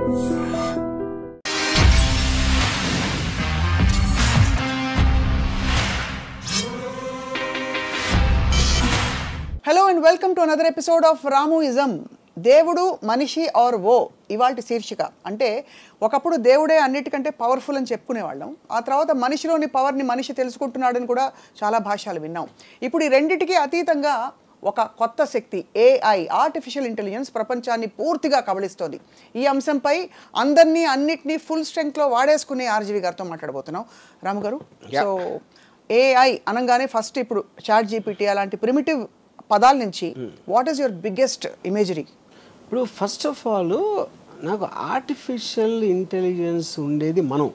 Hello and welcome to another episode of Ramuism. దేవుడు మనిషి R O ఇవాల్టి శీర్షిక. అంటే ఒకప్పుడు దేవుడే అన్నిటికంటే పవర్ఫుల్ అని చెప్పుకునేవాళ్ళం. ఆ తర్వాత మనిషిలోని పవర్ని మనిషి తెలుసుకుంటున్నాడని కూడా చాలా భాషలు విన్నాం. ఇప్పుడు ఈ రెండిటికి అతీతంగా ఒక కొత్త శక్తి ఏఐ, ఆర్టిఫిషియల్ ఇంటెలిజెన్స్ ప్రపంచాన్ని పూర్తిగా కబళిస్తోంది. ఈ అంశంపై అందరినీ అన్నిటినీ ఫుల్ స్ట్రెంగ్త్లో వాడేసుకునే ఆర్జీవి గారితో మాట్లాడబోతున్నాం. రాము గారు, సో ఏఐ అనగానే ఫస్ట్ ఇప్పుడు చాట్ జీపీటీ అలాంటి ప్రిమిటివ్ పదాల నుంచి what is your biggest imagery? ఇప్పుడు ఫస్ట్ ఆఫ్ ఆల్ నాకు ఆర్టిఫిషియల్ ఇంటెలిజెన్స్ ఉండేది మనం,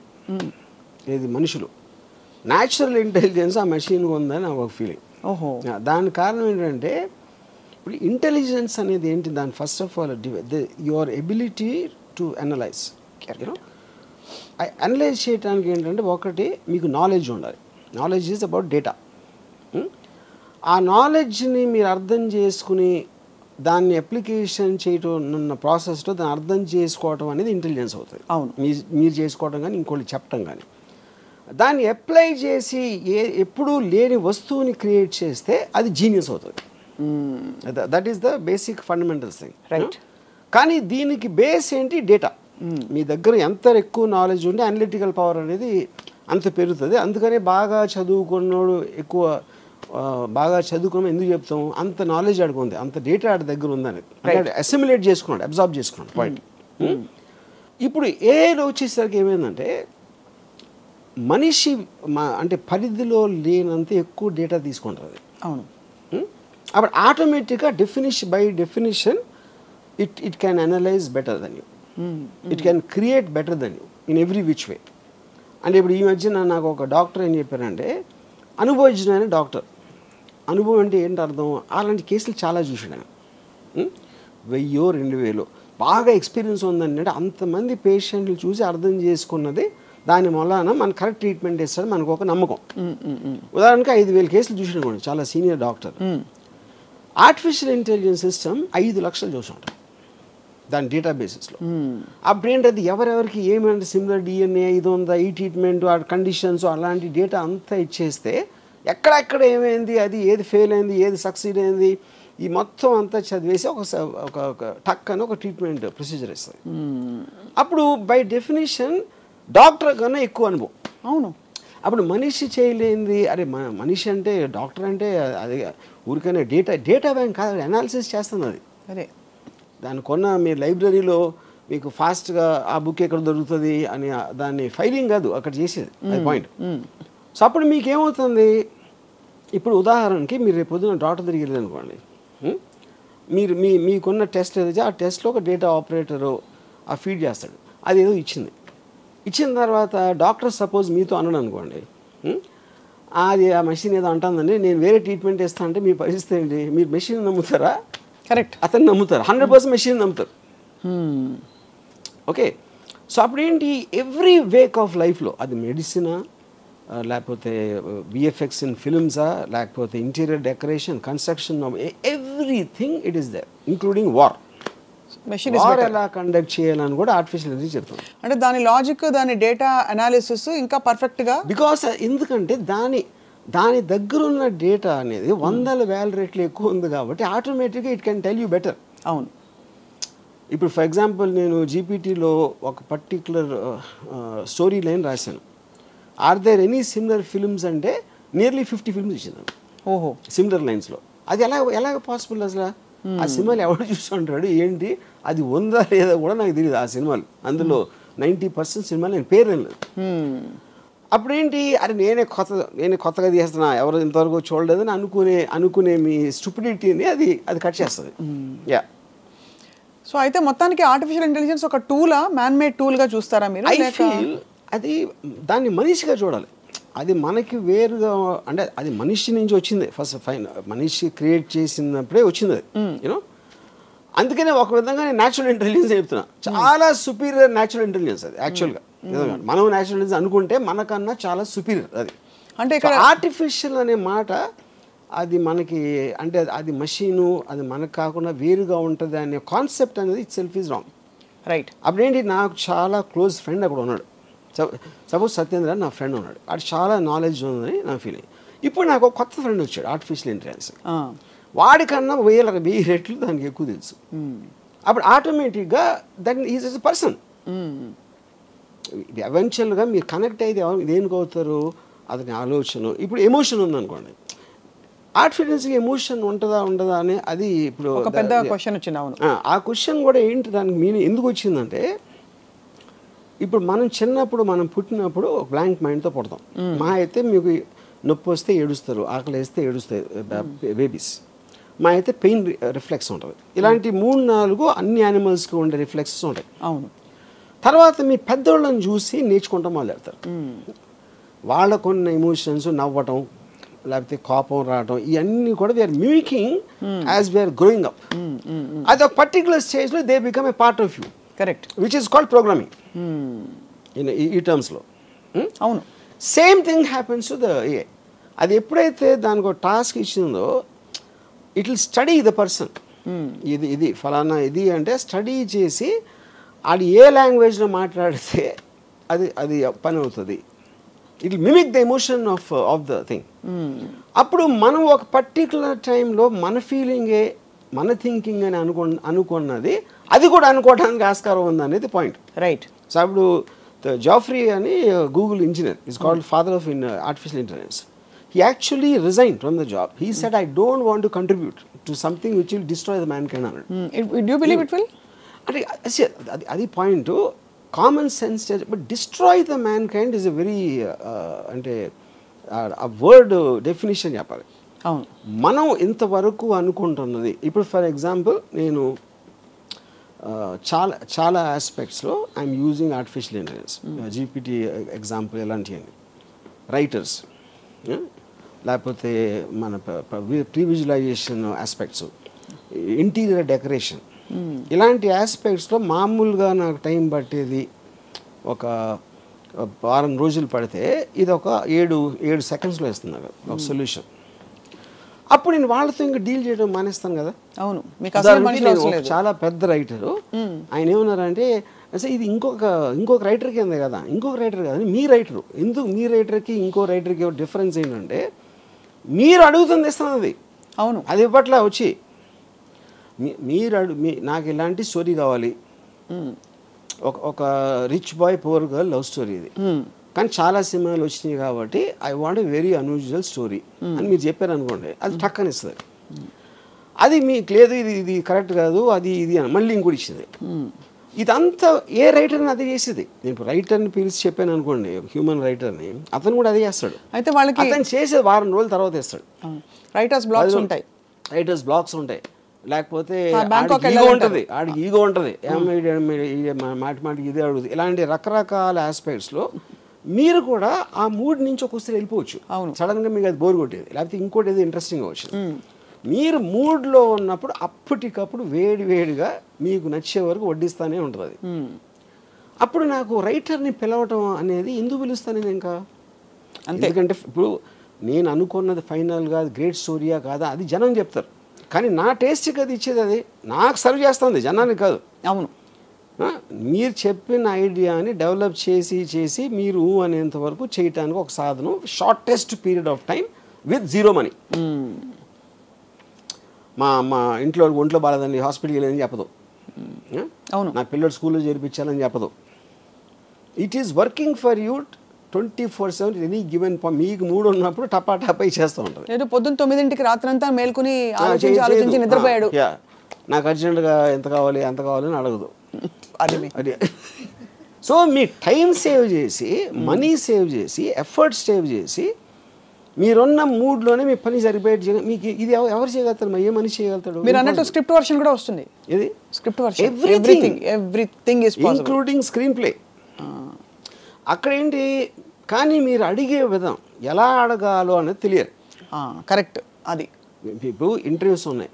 ఏది మనుషులు. న్యాచురల్ ఇంటెలిజెన్స్ ఆ మెషిన్గా ఉందని నాకు ఒక ఫీలింగ్. ఓహో, దాని కారణం ఏంటంటే ఇప్పుడు ఇంటెలిజెన్స్ అనేది ఏంటి, దాని first of all your ability to analyse. Analyse చేయడానికి ఏంటంటే ఒకటి మీకు నాలెడ్జ్ ఉండాలి. Knowledge is about data. ఆ నాలెడ్జ్ని మీరు అర్థం చేసుకుని దాన్ని అప్లికేషన్ చేయటం ఉన్న ప్రాసెస్లో దాన్ని అర్థం చేసుకోవటం అనేది ఇంటెలిజెన్స్ అవుతుంది. అవును, మీరు చేసుకోవటం కానీ ఇంకోటి చెప్పటం కానీ. దాన్ని అప్లై చేసి ఎప్పుడూ లేని వస్తువుని క్రియేట్ చేస్తే అది జీనియస్ అవుతుంది. That is the basic fundamentals thing, right? కానీ దీనికి బేస్ ఏంటి? డేటా. మీ దగ్గర ఎంత ఎక్కువ నాలెడ్జ్ ఉంటే అనలిటికల్ పవర్ అనేది అంత పెరుగుతుంది. అందుకనే బాగా చదువుకున్నోడు ఎక్కువ బాగా చదువుకున్నాం ఎందుకు చెప్తాం, అంత నాలెడ్జ్ ఆడుకుంది, అంత డేటా ఆడి దగ్గర ఉందని అసిమిలేట్ చేసుకున్నాడు, అబ్జార్బ్ చేసుకున్నాడు. పాయింట్. ఇప్పుడు ఏఐలో వచ్చేసరికి ఏమైందంటే మనిషి అంటే పరిధిలో లేనంత ఎక్కువ డేటా తీసుకుంటుంది. అవును. అప్పుడు ఆటోమేటిక్గా by definition it can analyse better than you, it can create better than you in every which way. అంటే ఇప్పుడు ఈ మధ్యన నాకు ఒక డాక్టర్ ఏం చెప్పారంటే, అనుభవించిన డాక్టర్. అనుభవం అంటే ఏంటి అర్థం? అలాంటి కేసులు చాలా చూసాడు ఆయన. 1000-2000 బాగా ఎక్స్పీరియన్స్ ఉందండి. అంటే అంతమంది పేషెంట్లు చూసి అర్థం చేసుకున్నది దాని వలన మన కరెక్ట్ ట్రీట్మెంట్ ఇస్తాడు మనకు ఒక నమ్మకం. ఉదాహరణకి 5000 కేసులు చూసాడు కూడా, చాలా senior doctor. Artificial intelligence system 5 లక్షలు చూసి ఉంటారు దాని డేటాబేసెస్లో. అప్పుడు ఏంటది ఎవరెవరికి ఏమంటే సిమిలర్ డిఎన్ఏ ఇది ఉందా, ఈ ట్రీట్మెంట్, ఆ కండిషన్స్, అలాంటి డేటా అంతా ఇచ్చేస్తే ఎక్కడెక్కడ ఏమైంది, అది ఏది ఫెయిల్ అయింది, ఏది సక్సీడ్ అయింది, ఈ మొత్తం అంతా చదివేసి ఒక టక్ అని ఒక ట్రీట్మెంట్ ప్రొసీజర్ ఇస్తుంది. అప్పుడు బై డెఫినేషన్ డాక్టర్ కన్నా ఎక్కువ అనుభవం. అవును. అప్పుడు మనిషి చేయలేంది, అరే మనిషి అంటే డాక్టర్ అంటే అది ఊరికైనా డేటా బ్యాంక్ కాదు, అనాలిసిస్ చేస్తుంది అది. అదే దాన్ని మీరు లైబ్రరీలో మీకు ఫాస్ట్గా ఆ బుక్ ఎక్కడ దొరుకుతుంది అని దాన్ని ఫైలింగ్ కాదు అక్కడ చేసేది, అది పాయింట్. సో అప్పుడు మీకేమవుతుంది, ఇప్పుడు ఉదాహరణకి మీరు రేపు పొద్దున డాక్టర్ దగ్గరికి వెళ్ళారు అనుకోండి, మీరు మీకున్న టెస్ట్ ఏదైతే ఆ టెస్ట్లో ఒక డేటా ఆపరేటరు ఆ ఫీడ్ చేస్తాడు, అది ఏదో ఇచ్చిన తర్వాత డాక్టర్ సపోజ్ మీతో అన్నాడు అనుకోండి, అది ఆ మెషిన్ ఏదో అంటుందండి నేను వేరే ట్రీట్మెంట్ ఇస్తా అంటే మీ పరిస్థితి ఏంటి? మీరు మెషిన్ నమ్ముతారా? కరెక్ట్, అతను నమ్ముతారు, 100% మెషిన్ నమ్ముతారు. ఓకే, సో అప్పుడేంటి ఎవ్రీ వేక్ ఆఫ్ లైఫ్లో, అది మెడిసినా, లేకపోతే విఎఫ్ఎక్స్ ఇన్ ఫిల్మ్సా, లేకపోతే interior decoration, construction, everything it is there, including war. War ఎలా కండక్ట్ చేయాలని కూడా ఆర్టిఫిషియల్ ఇంటెలిజెన్స్ చెప్తుంది. అంటే దాని లాజిక్, దాని డేటా అనాలిసిస్ ఇంకా పర్ఫెక్ట్గా, బికాస్ ఎందుకంటే దాని దగ్గర ఉన్న డేటా అనేది 100,000 రెట్లు ఎక్కువ ఉంది కాబట్టి ఆటోమేటిక్గా it can tell you better. అవును. ఇప్పుడు ఫర్ ఎగ్జాంపుల్ నేను జీపీటీలో ఒక పర్టిక్యులర్ స్టోరీ లైన్ రాశాను. Are there any similar films అంటే నియర్లీ 50 ఫిల్మ్స్ ఇచ్చింది. ఓహో, సిమిలర్ లైన్స్లో. అది ఎలాగ పాసిబుల్ అసలు? ఆ సినిమాలు ఎవరు చూస్తుంటాడు ఏంటి, అది ఉందా లేదా కూడా నాకు తెలియదు. ఆ సినిమాలు అందులో 90% సినిమాలు నేను పేరు లేదు. అప్పుడేంటి, అరే నేనే కొత్తగా తీస్తున్నా, ఎవరు ఇంతవరకు చూడలేదని అనుకునే మీ స్టూపిడిటీని అది కట్ చేస్తుంది. యా. సో అయితే మొత్తానికి ఆర్టిఫిషియల్ ఇంటెలిజెన్స్ ఒక టూలా, మ్యాన్ మేడ్ టూల్గా చూస్తారా మీరు? ఐ ఫీల్ అది దాన్ని మనిషిగా చూడాలి. అది మనకి వేరుగా, అంటే అది మనిషి నుంచి వచ్చింది ఫస్ట్ ఫైన్, మనిషి క్రియేట్ చేసినప్పుడే వచ్చింది అది, యూనో. అందుకనే ఒక విధంగా నేను న్యాచురల్ ఇంటెలిజెన్స్ చెప్తున్నా, చాలా సుపీరియర్ న్యాచురల్ ఇంటెలిజెన్స్ అది యాక్చువల్గా. మనం న్యాచురల్ ఇంటెలిజెన్స్ అనుకుంటే మనకన్నా చాలా సుపీరియర్ అది. అంటే ఇక్కడ ఆర్టిఫిషియల్ అనే మాట అది మనకి, అంటే అది మషీను, అది మనకు కాకుండా వేరుగా ఉంటుంది అనే కాన్సెప్ట్ అనేది itself is wrong. Right. అప్పుడేంటి నాకు చాలా క్లోజ్ ఫ్రెండ్ అక్కడ ఉన్నాడు. సపోజ్ సత్యేంద్ర నా ఫ్రెండ్ ఉన్నాడు, అది చాలా నాలెడ్జ్ ఉందని నా ఫీలింగ్. ఇప్పుడు నాకు ఒక కొత్త ఫ్రెండ్ వచ్చాడు ఆర్టిఫిషియల్ ఇంటెలిజెన్స్, వాడికన్నా 1000 రెట్లు దానికి ఎక్కువ తెలుసు. అప్పుడు ఆటోమేటిక్గా దట్ ఈజ్ ఎ పర్సన్. ఎవెన్చువల్గా మీరు కనెక్ట్ అయితే దేనికి అవుతారు, అతని ఆలోచన. ఇప్పుడు ఎమోషన్ ఉందనుకోండి, ఆర్టిఫిషియల్స్కి ఎమోషన్ ఉంటుందా ఉండదా అని అది ఇప్పుడు ఒక పెద్ద క్వశ్చన్ వచ్చింది. అవును, ఆ క్వశ్చన్ కూడా ఏంటి, దానికి మీనింగ్ ఎందుకు వచ్చిందంటే, ఇప్పుడు మనం చిన్నప్పుడు మనం పుట్టినప్పుడు ఒక బ్లాంక్ మైండ్తో పుడతాం. మా అయితే మీకు నొప్పి వస్తే ఏడుస్తారు, ఆకలి వేస్తే ఏడుస్తాయి బేబీస్. మా అయితే పెయిన్ రిఫ్లెక్స్ ఉంటుంది. ఇలాంటి 3-4 అన్ని యానిమల్స్కి ఉండే రిఫ్లెక్సెస్ ఉంటాయి. అవును. తర్వాత మీ పెద్దోళ్ళని చూసి నేర్చుకుంటాం మొదలెడతారు. వాళ్ళకున్న ఎమోషన్స్, నవ్వటం లేకపోతే కోపం రావటం, ఇవన్నీ కూడా we're mimicking as we're growing up. అది ఒక పర్టికులర్ స్టేజ్లో they become a part of you. Correct. Which is called programming ఈ టర్మ్స్లో. అవును. Same thing happens to the AI. అది ఎప్పుడైతే దానికి ఒక టాస్క్ ఇచ్చిందో, it will study the person. ఇది ఫలానా ఇది అంటే స్టడీ చేసి అది ఏ లాంగ్వేజ్లో మాట్లాడితే అది పని అవుతుంది. It will mimic the emotion of the thing. అప్పుడు మనం ఒక పర్టికులర్ టైంలో మన ఫీలింగే మన థింకింగ్ అని అనుకున్నది అది కూడా అనుకోవడానికి ఆస్కారం ఉంది అనేది పాయింట్. రైట్. సో అప్పుడు జాఫ్రీ అని Google engineer is called father of artificial intelligence. He actually resigned from the job. He said, I don't want to contribute to something which will destroy the mankind. Do you believe it will? Adi point, common sense, but destroy the mankind is a very a word definition చెప్పాలి. అవును. మనం ఇంతవరకు అనుకుంటున్నది, ఇప్పుడు for example నేను చాలా ఆస్పెక్ట్స్లో I'm using artificial intelligence, GPT example ఇలాంటివన్నీ, writers, లేకపోతే మన previsualization aspects, interior decoration, ఇలాంటి ఆస్పెక్ట్స్లో మామూలుగా నాకు టైం పట్టేది ఒక వారం రోజులు పడితే ఇది ఒక 7 సెకండ్స్లో ఇస్తుంది నాకు ఒక సొల్యూషన్. అప్పుడు నేను వాళ్ళతో ఇంకా డీల్ చేయడం మానేస్తాను కదా. అవును. చాలా పెద్ద రైటరు, ఆయన ఏమన్నారంటే, అసలు ఇది ఇంకొక రైటర్ కింద కదా, ఇంకొక రైటర్ కదా, మీ రైటరు ఎందుకు, మీ రైటర్కి ఇంకో రైటర్కి డిఫరెన్స్ ఏంటంటే మీరు అడుగుతుంది ఇస్తాను అది. అవును. అది ఇప్పట్లో వచ్చి నాకు ఇలాంటి స్టోరీ కావాలి, ఒక rich boy poor girl love story ఇది, కానీ చాలా సినిమాలు వచ్చినాయి కాబట్టి I want a very unusual story అని మీరు చెప్పారు అనుకోండి, అది టక్కని ఇస్తుంది. అది మీకు లేదు, ఇది కరెక్ట్ కాదు, అది ఇది అని మళ్ళీ ఇంకోటి ఇచ్చింది. ఇదంతా ఏ రైటర్ని అదే చేసేది. నేను ఇప్పుడు రైటర్ని పిలిచి చెప్పాను అనుకోండి, హ్యూమన్ రైటర్ని, అతను కూడా అదే చేస్తాడు. అయితే వాళ్ళకి అతను చేసేది వారం రోజుల తర్వాత ఇస్తాడు. రైటర్స్ బ్లాగ్స్ ఉంటాయి, లేకపోతే ఆడికి ఈగో ఉంటుంది, మాటికి ఇదే అడుగుతుంది. ఇలాంటి రకరకాల ఆస్పెక్ట్స్లో మీరు కూడా ఆ మూడ్ నుంచి ఒకసారి వెళ్ళిపోవచ్చు. సడన్గా మీకు అది బోర్ కొట్టేది, లేకపోతే ఇంకోటి ఏదో ఇంట్రెస్టింగ్ అవచ్చు. మీరు మూడ్లో ఉన్నప్పుడు అప్పటికప్పుడు వేడిగా మీకు నచ్చే వరకు వడ్డిస్తానే ఉంటుంది అది. అప్పుడు నాకు రైటర్ని పిలవటం అనేది ఎందుకు పిలుస్తాను నేను ఇంకా, ఎందుకంటే ఇప్పుడు నేను అనుకున్నది ఫైనల్గా గ్రేట్ స్టోరీయా కాదా అది జనం చెప్తారు, కానీ నా టేస్ట్కి అది ఇచ్చేది అది నాకు సర్వ్ చేస్తుంది, జనానికి కాదు. అవును. మీరు చెప్పిన ఐడియాని డెవలప్ చేసి మీరు అనేంత వరకు చేయటానికి ఒక సాధనం, shortest period of time with 0 money. మా ఇంట్లో ఒంట్లో బాగాలేదండి, హాస్పిటల్కి వెళ్ళని చెప్పదు, అవును, నా పిల్లలు స్కూల్లో చేర్పించాలని చెప్పదు. It is working for you 24/7 any given. మీకు మూడు ఉన్నప్పుడు టపా చేస్తూ ఉంటుంది. లేదు పొద్దున్న 9ంటికి రాత్రంతా మేల్కొని ఆలోచించి నిద్రపోయాడు, నాకు అర్జెంటుగా ఎంత కావాలి అంత కావాలని అడగదు. అది సో మీ టైం సేవ్ చేసి, మనీ సేవ్ చేసి, ఎఫర్ట్ సేవ్ చేసి, మీరున్న మూడ్లోనే మీ పని సరిపోయేది. మీకు ఇది ఎవరు చేయగలుగుతారు, ఏ మనిషి చేయగలుగుతాడు? మీరు అన్నట్టు స్క్రిప్ట్ వర్షన్ కూడా వస్తుంది. ఇది script version, everything is possible, including screen play. అక్కడ ఏంటి, కానీ మీరు అడిగే విధం ఎలా అడగాలో అనేది తెలియదు. కరెక్ట్. అది ఇప్పుడు ఇంటర్వ్యూస్ ఉన్నాయి,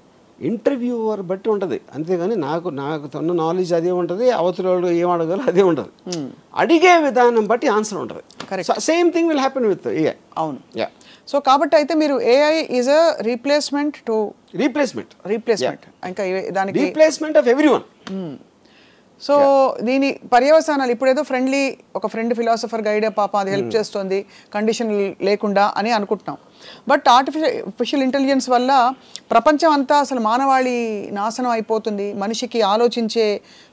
ఇంటర్వ్యూవర్ బట్టి ఉంటుంది, అంతేగాని నాకు ఉన్న నాలెడ్జ్ అదే ఉంటుంది, అవతల వాళ్ళు ఏం అడగాలో అదే ఉంటుంది. అడిగే విధానం బట్టి ఆన్సర్ ఉంటుంది. Same thing will happen with AI. అవును. సో కాబట్టి అయితే మీరు AI is a replacement replacement ఇంకా దానికి రీప్లేస్మెంట్ ఆఫ్ ఎవ్రీవన్. సో దీని పర్యవసానాలు ఇప్పుడేదో ఒక ఫ్రెండ్ ఫిలాసఫర్ గైడ్ పాప అది హెల్ప్ చేస్తుంది కండిషన్ లేకుండా అని అనుకుంటున్నాం. బట్ ఆర్టిఫిషియల్ ఇంటెలిజెన్స్ వల్ల ప్రపంచం అంతా అసలు మానవాళి నాశనం అయిపోతుంది, మనిషికి ఆలోచించే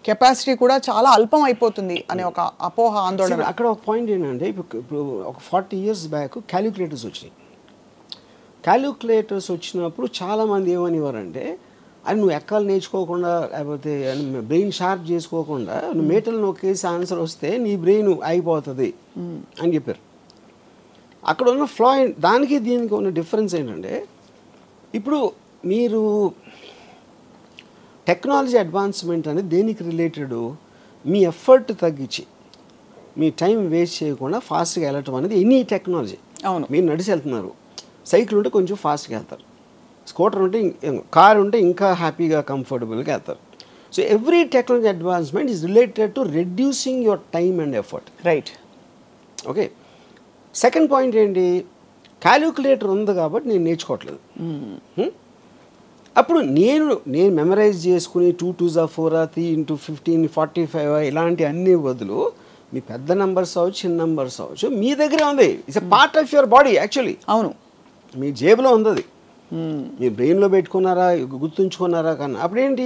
కెపాసిటీ కూడా చాలా అల్పం అయిపోతుంది అనే ఒక అపోహ, ఆందోళన. అక్కడ ఒక పాయింట్ ఏంటంటే ఇప్పుడు ఒక 40 years బ్యాక్ క్యాలిక్యులేటర్స్ వచ్చినాయి. క్యాలిక్యులేటర్స్ వచ్చినప్పుడు చాలామంది ఏమనేవారంటే అది నువ్వు ఎక్కాలు నేర్చుకోకుండా లేకపోతే బ్రెయిన్ షార్ప్ చేసుకోకుండా నువ్వు మేటలు నొక్కేసి ఆన్సర్ వస్తే నీ బ్రెయిన్ అయిపోతుంది అని చెప్పారు. అక్కడ ఉన్న ఫ్లా దానికి దీనికి ఉన్న డిఫరెన్స్ ఏంటంటే ఇప్పుడు మీరు టెక్నాలజీ అడ్వాన్స్మెంట్ అనేది దేనికి రిలేటెడ్, మీ ఎఫర్ట్ తగ్గించి మీ టైం వేస్ట్ చేయకుండా ఫాస్ట్గా వెళ్ళటం అనేది ఎనీ టెక్నాలజీ. అవును, మీరు నడిచి వెళ్తున్నారు, సైకిల్ ఉంటే కొంచెం ఫాస్ట్గా వెళ్తారు, స్కూటర్ ఉంటే కార్ ఉంటే ఇంకా హ్యాపీగా కంఫర్టబుల్గా వెళ్తారు. So every technology advancement is related to reducing your time and effort. Right. Okay, second point ఏంటి, క్యాలిక్యులేటర్ ఉంది కాబట్టి నేను నేర్చుకోవట్లేదు. అప్పుడు నేను మెమరైజ్ చేసుకుని 2 2s 4 3 × 15 45 ఇలాంటి అన్ని బదులు మీ పెద్ద నెంబర్స్ అవ్వచ్చు, చిన్న నెంబర్స్ అవ్వచ్చు, మీ దగ్గరే ఉంది. It's a part of your body. Actually అవును, మీ జేబులో ఉంది అది. మీరు బ్రెయిన్లో పెట్టుకున్నారా, గుర్తుంచుకున్నారా కన్నా అప్పుడేంటి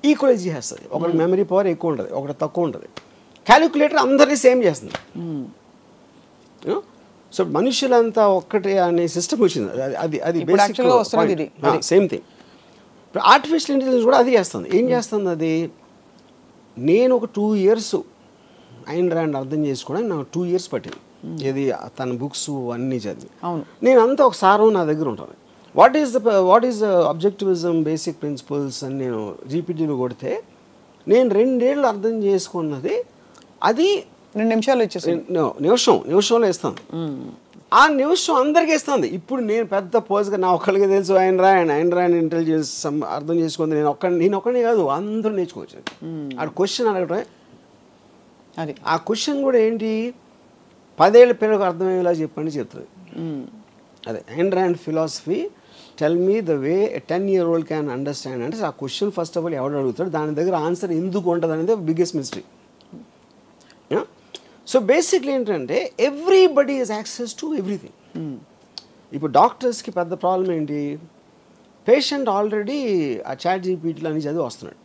ఈక్వలైజ్ చేస్తుంది. ఒకటి మెమరీ పవర్ ఎక్కువ ఉంటుంది, ఒకటి తక్కువ ఉంటుంది. క్యాలిక్యులేటర్ అందరినీ సేమ్ చేస్తుంది. సో మనుషులంతా ఒక్కటే అనే సిస్టమ్ వచ్చింది. అది సేమ్ థింగ్. ఇప్పుడు ఆర్టిఫిషియల్ ఇంటెలిజెన్స్ కూడా అది చేస్తుంది. ఏం చేస్తుంది అది, నేను ఒక 2 years ఐన్ ర్యాండ్ అర్థం చేసుకోవడానికి నాకు 2 years పట్టింది. ఇది తన బుక్స్ అన్నీ చదివి. నేను అంతా ఒక సారం నా దగ్గర ఉంటుంది. What is the objectivism basic principles అని నేను జీపీటీలో కొడితే నేను 2 ఏళ్ళు అర్థం చేసుకున్నది అది 2 నిమిషాలు ఇచ్చేసి నిమిషంలో ఇస్తాను. ఆ నిమిషం అందరికీ ఇస్తుంది. ఇప్పుడు నేను పెద్ద పోజ్గా నా ఒక్కరికి తెలుసు ఐన్ ర్యాండ్ ఇంటెలిజెన్స్ అర్థం చేసుకుంది నేను ఒక్కడిని కాదు, అందరూ నేర్చుకోవచ్చు. ఆ క్వశ్చన్ అడగటమే అది. ఆ క్వశ్చన్ కూడా ఏంటి, 10 ఏళ్ళ పిల్లలకు అర్థమయ్యేలా చెప్పండి చెప్తుంది. అదే Ayn Rand philosophy tell me the way 10-year-old can understand అంటే ఆ క్వశ్చన్ ఫస్ట్ ఆఫ్ ఆల్ ఎవడు అడుగుతాడు, దాని దగ్గర ఆన్సర్ ఎందుకు ఉంటుంది అనేది బిగ్గెస్ట్ మిస్టరీ. సో బేసిక్లీ ఏంటంటే everybody is access to everything. ఇప్పుడు డాక్టర్స్కి పెద్ద ప్రాబ్లం ఏంటి, పేషెంట్ ఆల్రెడీ ఆ చాట్ జీపీటీలో అని చదివి వస్తున్నాడు.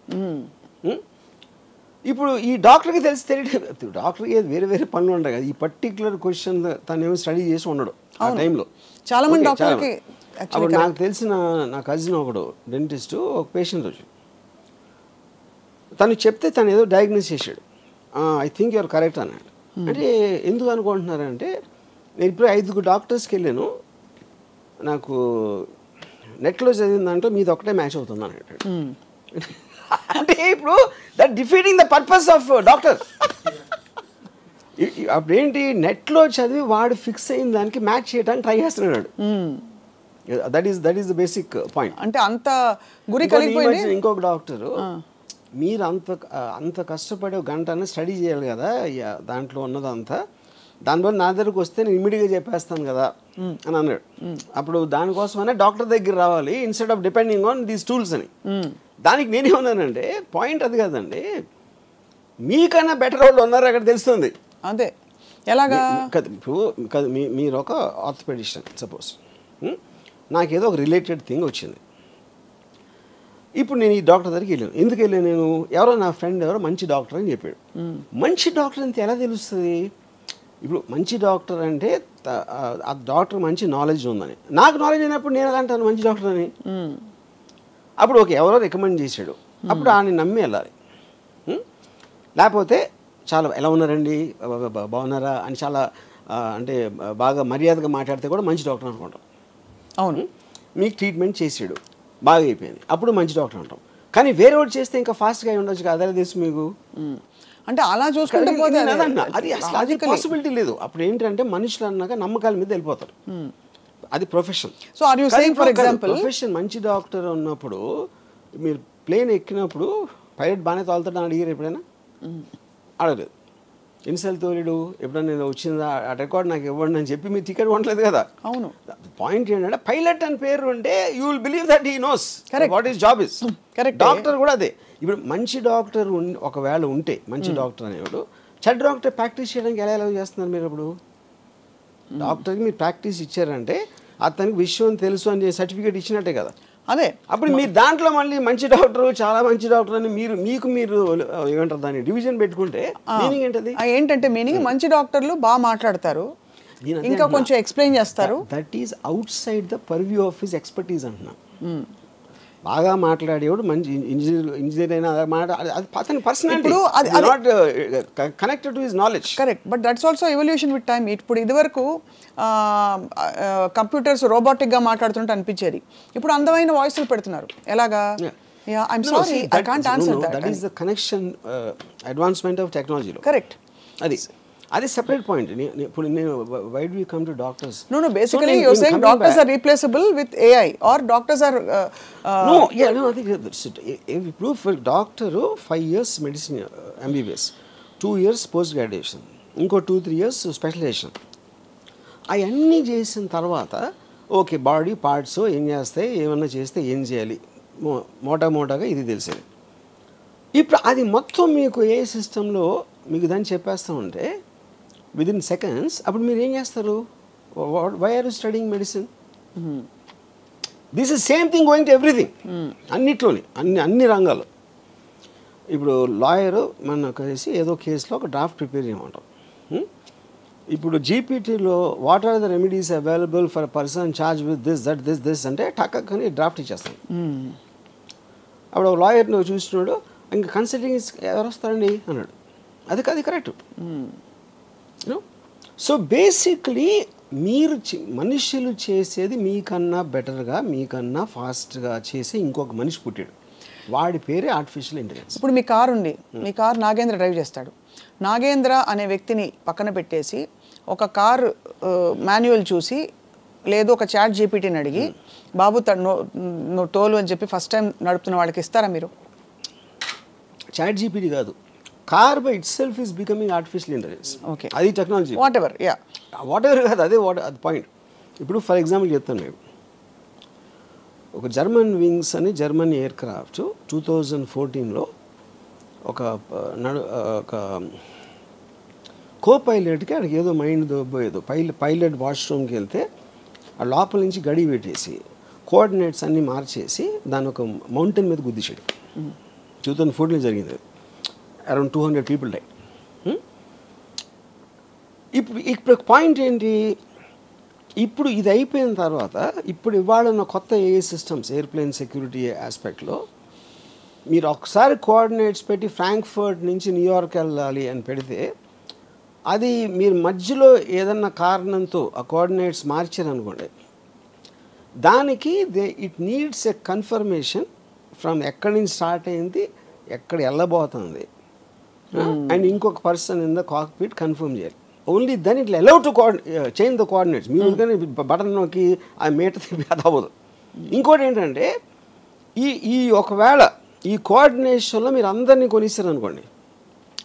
ఇప్పుడు ఈ డాక్టర్కి తెలియదు, డాక్టర్కి వేరే వేరే పనులు ఉంటాయి కదా, ఈ పర్టికులర్ క్వశ్చన్ తను ఏమో స్టడీ చేసి ఉండడు ఆ టైంలో. చాలా మంది డాక్టర్కి అప్పుడు నాకు తెలిసిన నా కజిన్ ఒకడు డెంటిస్ట్ ఒక పేషెంట్ వచ్చి తను చెప్తే తను ఏదో డయాగ్నోస్ చేశాడు. ఐ థింక్ యూఆర్ కరెక్ట్ అన్నాడు. అంటే ఎందుకు అనుకుంటున్నారంటే నేను ఇప్పుడు 5 డాక్టర్స్కి వెళ్ళాను, నాకు నెట్లో చదివిన దాంట్లో మీది ఒకటే మ్యాచ్ అవుతుంది అన్నాడు. అంటే ఇప్పుడు that defeating the purpose of doctor. అప్పుడేంటి నెట్లో చదివి వాడు ఫిక్స్ అయిన దానికి మ్యాచ్ చేయడానికి ట్రై చేస్తున్నాడు. That is the basic point. అంటే అంత గురి కలిగిపోయింది. ఇంకొక డాక్టరు, మీరు అంత కష్టపడి 1 గంట స్టడీ చేయాలి కదా దాంట్లో ఉన్నదంతా, దానివల్ల నా దగ్గరకు వస్తే నేను ఇమ్మీడియట్గా చెప్పేస్తాను కదా అని అన్నాడు. అప్పుడు దానికోసమనే డాక్టర్ దగ్గర రావాలి instead of depending on these tools అని. దానికి నేనేమన్నానంటే పాయింట్ అది కదండి, మీకన్నా బెటర్ వాళ్ళు ఉన్నారు అక్కడ తెలుస్తుంది. అదే ఎలాగా ఇప్పుడు మీరు ఒక ఆర్థోపెడిషన్ సపోజ్, నాకేదో ఒక రిలేటెడ్ థింగ్ వచ్చింది. ఇప్పుడు నేను ఈ డాక్టర్ దగ్గరికి వెళ్ళాను. ఎందుకు వెళ్ళాను నేను, ఎవరో నా ఫ్రెండ్ ఎవరో మంచి డాక్టర్ అని చెప్పాడు. మంచి డాక్టర్ అంతే ఎలా తెలుస్తుంది, ఇప్పుడు మంచి డాక్టర్ అంటే ఆ డాక్టర్ మంచి నాలెడ్జ్ ఉందని, నాకు నాలెడ్జ్ అయినప్పుడు నేను ఎలా అంటాను మంచి డాక్టర్ అని. అప్పుడు ఎవరో రికమెండ్ చేశాడు, అప్పుడు ఆయన నమ్మి వెళ్ళాలి. లేకపోతే చాలా ఎలా ఉన్నారండి బాగున్నారా అని చాలా అంటే బాగా మర్యాదగా మాట్లాడితే కూడా మంచి డాక్టర్ అనుకుంటాం. అవును, మీకు ట్రీట్మెంట్ చేసాడు బాగా అయిపోయింది, అప్పుడు మంచి డాక్టర్ అంటాం. కానీ వేరే వాడు చేస్తే ఇంకా ఫాస్ట్గా ఉండొచ్చు కదా, అదే తెలుసు మీకు. అంటే అలా చూసుకుంటే అది అసలు అది పాసిబిలిటీ లేదు. అప్పుడు ఏంటంటే మనుషులు అన్నాక నమ్మకాల మీద వెళ్ళిపోతారు. అది profession. So are you saying for example profession మంచి డాక్టర్ ఉన్నప్పుడు మీరు ప్లేన్ ఎక్కినప్పుడు పైలట్ బాగానే తోలుతాడు అడిగారు ఎప్పుడైనా? అడగలేదు. ఎన్నిసార్లు తోలేడు, ఎప్పుడైనా నేను వచ్చిందా ఆ రికార్డ్ నాకు ఇవ్వండి అని చెప్పి మీరు టికెట్ కొనలేదు కదా. అవును, పాయింట్ ఏంటంటే పైలట్ అని పేరు ఉంటే you will believe that he knows what is job is. Correct. Doctor కూడా అదే, ఇప్పుడు మంచి డాక్టర్ ఒకవేళ ఉంటే మంచి డాక్టర్ అనేవాడు చెడ్డ డాక్టర్ ప్రాక్టీస్ చేయడానికి ఎలా చేస్తున్నారు మీరు? ఇప్పుడు డాక్టర్కి మీరు ప్రాక్టీస్ ఇచ్చారంటే అతనికి విషయం తెలుసు అని సర్టిఫికేట్ ఇచ్చినట్టే కదా. అదే అప్పుడు మీరు దాంట్లో మళ్ళీ మంచి డాక్టర్ చాలా మంచి డాక్టర్ అని మీరు ఏమంటారు దాన్ని డివిజన్ పెట్టుకుంటే మీనింగ్ ఏంటది? ఏంటంటే మీనింగ్ మంచి డాక్టర్లు బాగా మాట్లాడతారు, ఇంకా కొంచెం ఎక్స్ప్లెయిన్ చేస్తారు. That is out side the purview of his expertise అంటున్నా. బాగా మాట్లాడేవాడు మంచి ఇంజనీర్ అయినా అతని personality not connected to his knowledge. Correct, but that's also evolution with time. ఇప్పుడు ఇదివరకు కంప్యూటర్స్ రోబోటిక్గా మాట్లాడుతుంటే అనిపించేది, ఇప్పుడు అందమైన వాయిస్లు పెడుతున్నారు. ఎలాగా? I'm sorry, I can't answer that. That is the connection advancement of టెక్నాలజీలో. కరెక్ట్, అది సెపరేట్ పాయింట్. ఇప్పుడు నేను why do we come to doctors? No, basically you're saying doctors are replaceable with AI or doctors are no, I think ఇప్పుడు for doctor 5 years medicine MBBS, 2 years post graduation, ఇంకో 2-3 years specialization. అవన్నీ చేసిన తర్వాత okay body parts ఏం చేస్తాయి, ఏమన్నా చేస్తే ఏం చేయాలి, మోటాగా ఇది తెలిసేది. ఇప్పుడు అది మొత్తం మీకు ఏ సిస్టంలో మీకు దాన్ని చెప్పేస్తూ ఉంటే విదిన్ సెకండ్స్ అప్పుడు మీరు ఏం చేస్తారు? Why are you studying medicine? This is same thing going to everything. అన్నిట్లోని అన్ని రంగాలు. ఇప్పుడు లాయరు మన కలిసి ఏదో కేసులో ఒక డ్రాఫ్ట్ ప్రిపేర్ చేయమంటాం. ఇప్పుడు జీపీటీలో what are the remedies available for person charge with this అంటే టక్కని డ్రాఫ్ట్ ఇచ్చేస్తాం. అప్పుడు ఒక లాయర్ నువ్వు చూస్తున్నాడు, ఇంకా కన్సల్టింగ్ ఎవరు వస్తారండి అన్నాడు. అది కరెక్ట్. సో బేసిక్లీ మీరు మనుషులు చేసేది మీకన్నా బెటర్గా మీకన్నా ఫాస్ట్గా చేసే ఇంకొక మనిషి పుట్టాడు, వాడి పేరే ఆర్టిఫిషియల్ ఇంటెలిజెన్స్. ఇప్పుడు మీ కారు ఉంది, మీ కారు నాగేంద్ర డ్రైవ్ చేస్తాడు. నాగేంద్ర అనే వ్యక్తిని పక్కన పెట్టేసి ఒక కారు మాన్యువల్ చూసి లేదు ఒక చాట్ జీపీటీని అడిగి బాబు నువ్వు తోలు అని చెప్పి ఫస్ట్ టైం నడుపుతున్న వాళ్ళకి ఇస్తారా మీరు? చాట్ జీపీటీ కాదు, car by it self is becoming artificial intelligence. Okay, అది టెక్నాలజీ. వాట్ ఎవర్ కాదు, అది పాయింట్. ఇప్పుడు ఫర్ ఎగ్జాంపుల్ చెప్తాను నేను, ఒక జర్మన్ వింగ్స్ అని జర్మన్ ఎయిర్ క్రాఫ్ట్ 2014లో ఒక కో పైలట్కి అక్కడికి ఏదో మైండ్ దొబ్బోయేదో పైలట్ వాష్రూమ్కి వెళ్తే ఆ లోపల నుంచి గడి పెట్టేసి కోఆర్డినేట్స్ అన్నీ మార్చేసి దాని ఒక మౌంటైన్ మీద గుద్దించాడు. 2014లో జరిగింది. Around 200 people die. ఇప్పుడు పాయింట్ ఏంటి? ఇప్పుడు ఇది అయిపోయిన తర్వాత ఇప్పుడు ఇవాళ ఉన్న కొత్త ఏఐ సిస్టమ్స్ ఎయిర్ప్లేన్ సెక్యూరిటీ ఆస్పెక్ట్లో మీరు ఒకసారి కోఆర్డినేట్స్ పెట్టి ఫ్రాంక్ఫర్ట్ నుంచి న్యూయార్క్ వెళ్ళాలి అని పెడితే అది మీరు మధ్యలో ఏదన్నా కారణంతో ఆ కోఆర్డినేట్స్ మార్చారనుకోండి, దానికి it needs a confirmation from ఎక్కడి నుంచి స్టార్ట్ అయింది, ఎక్కడ వెళ్ళబోతుంది, అండ్ ఇంకొక person in the cockpit confirm చేయాలి. Only then it allow to change the coordinates. మీరు కానీ బటన్ నొక్కి ఆ మీటర్ తిప్పి అది అవ్వదు. ఇంకోటి ఏంటంటే ఈ ఒకవేళ ఈ కోఆర్డినేషన్లో మీరు అందరినీ కొనిస్తారు అనుకోండి,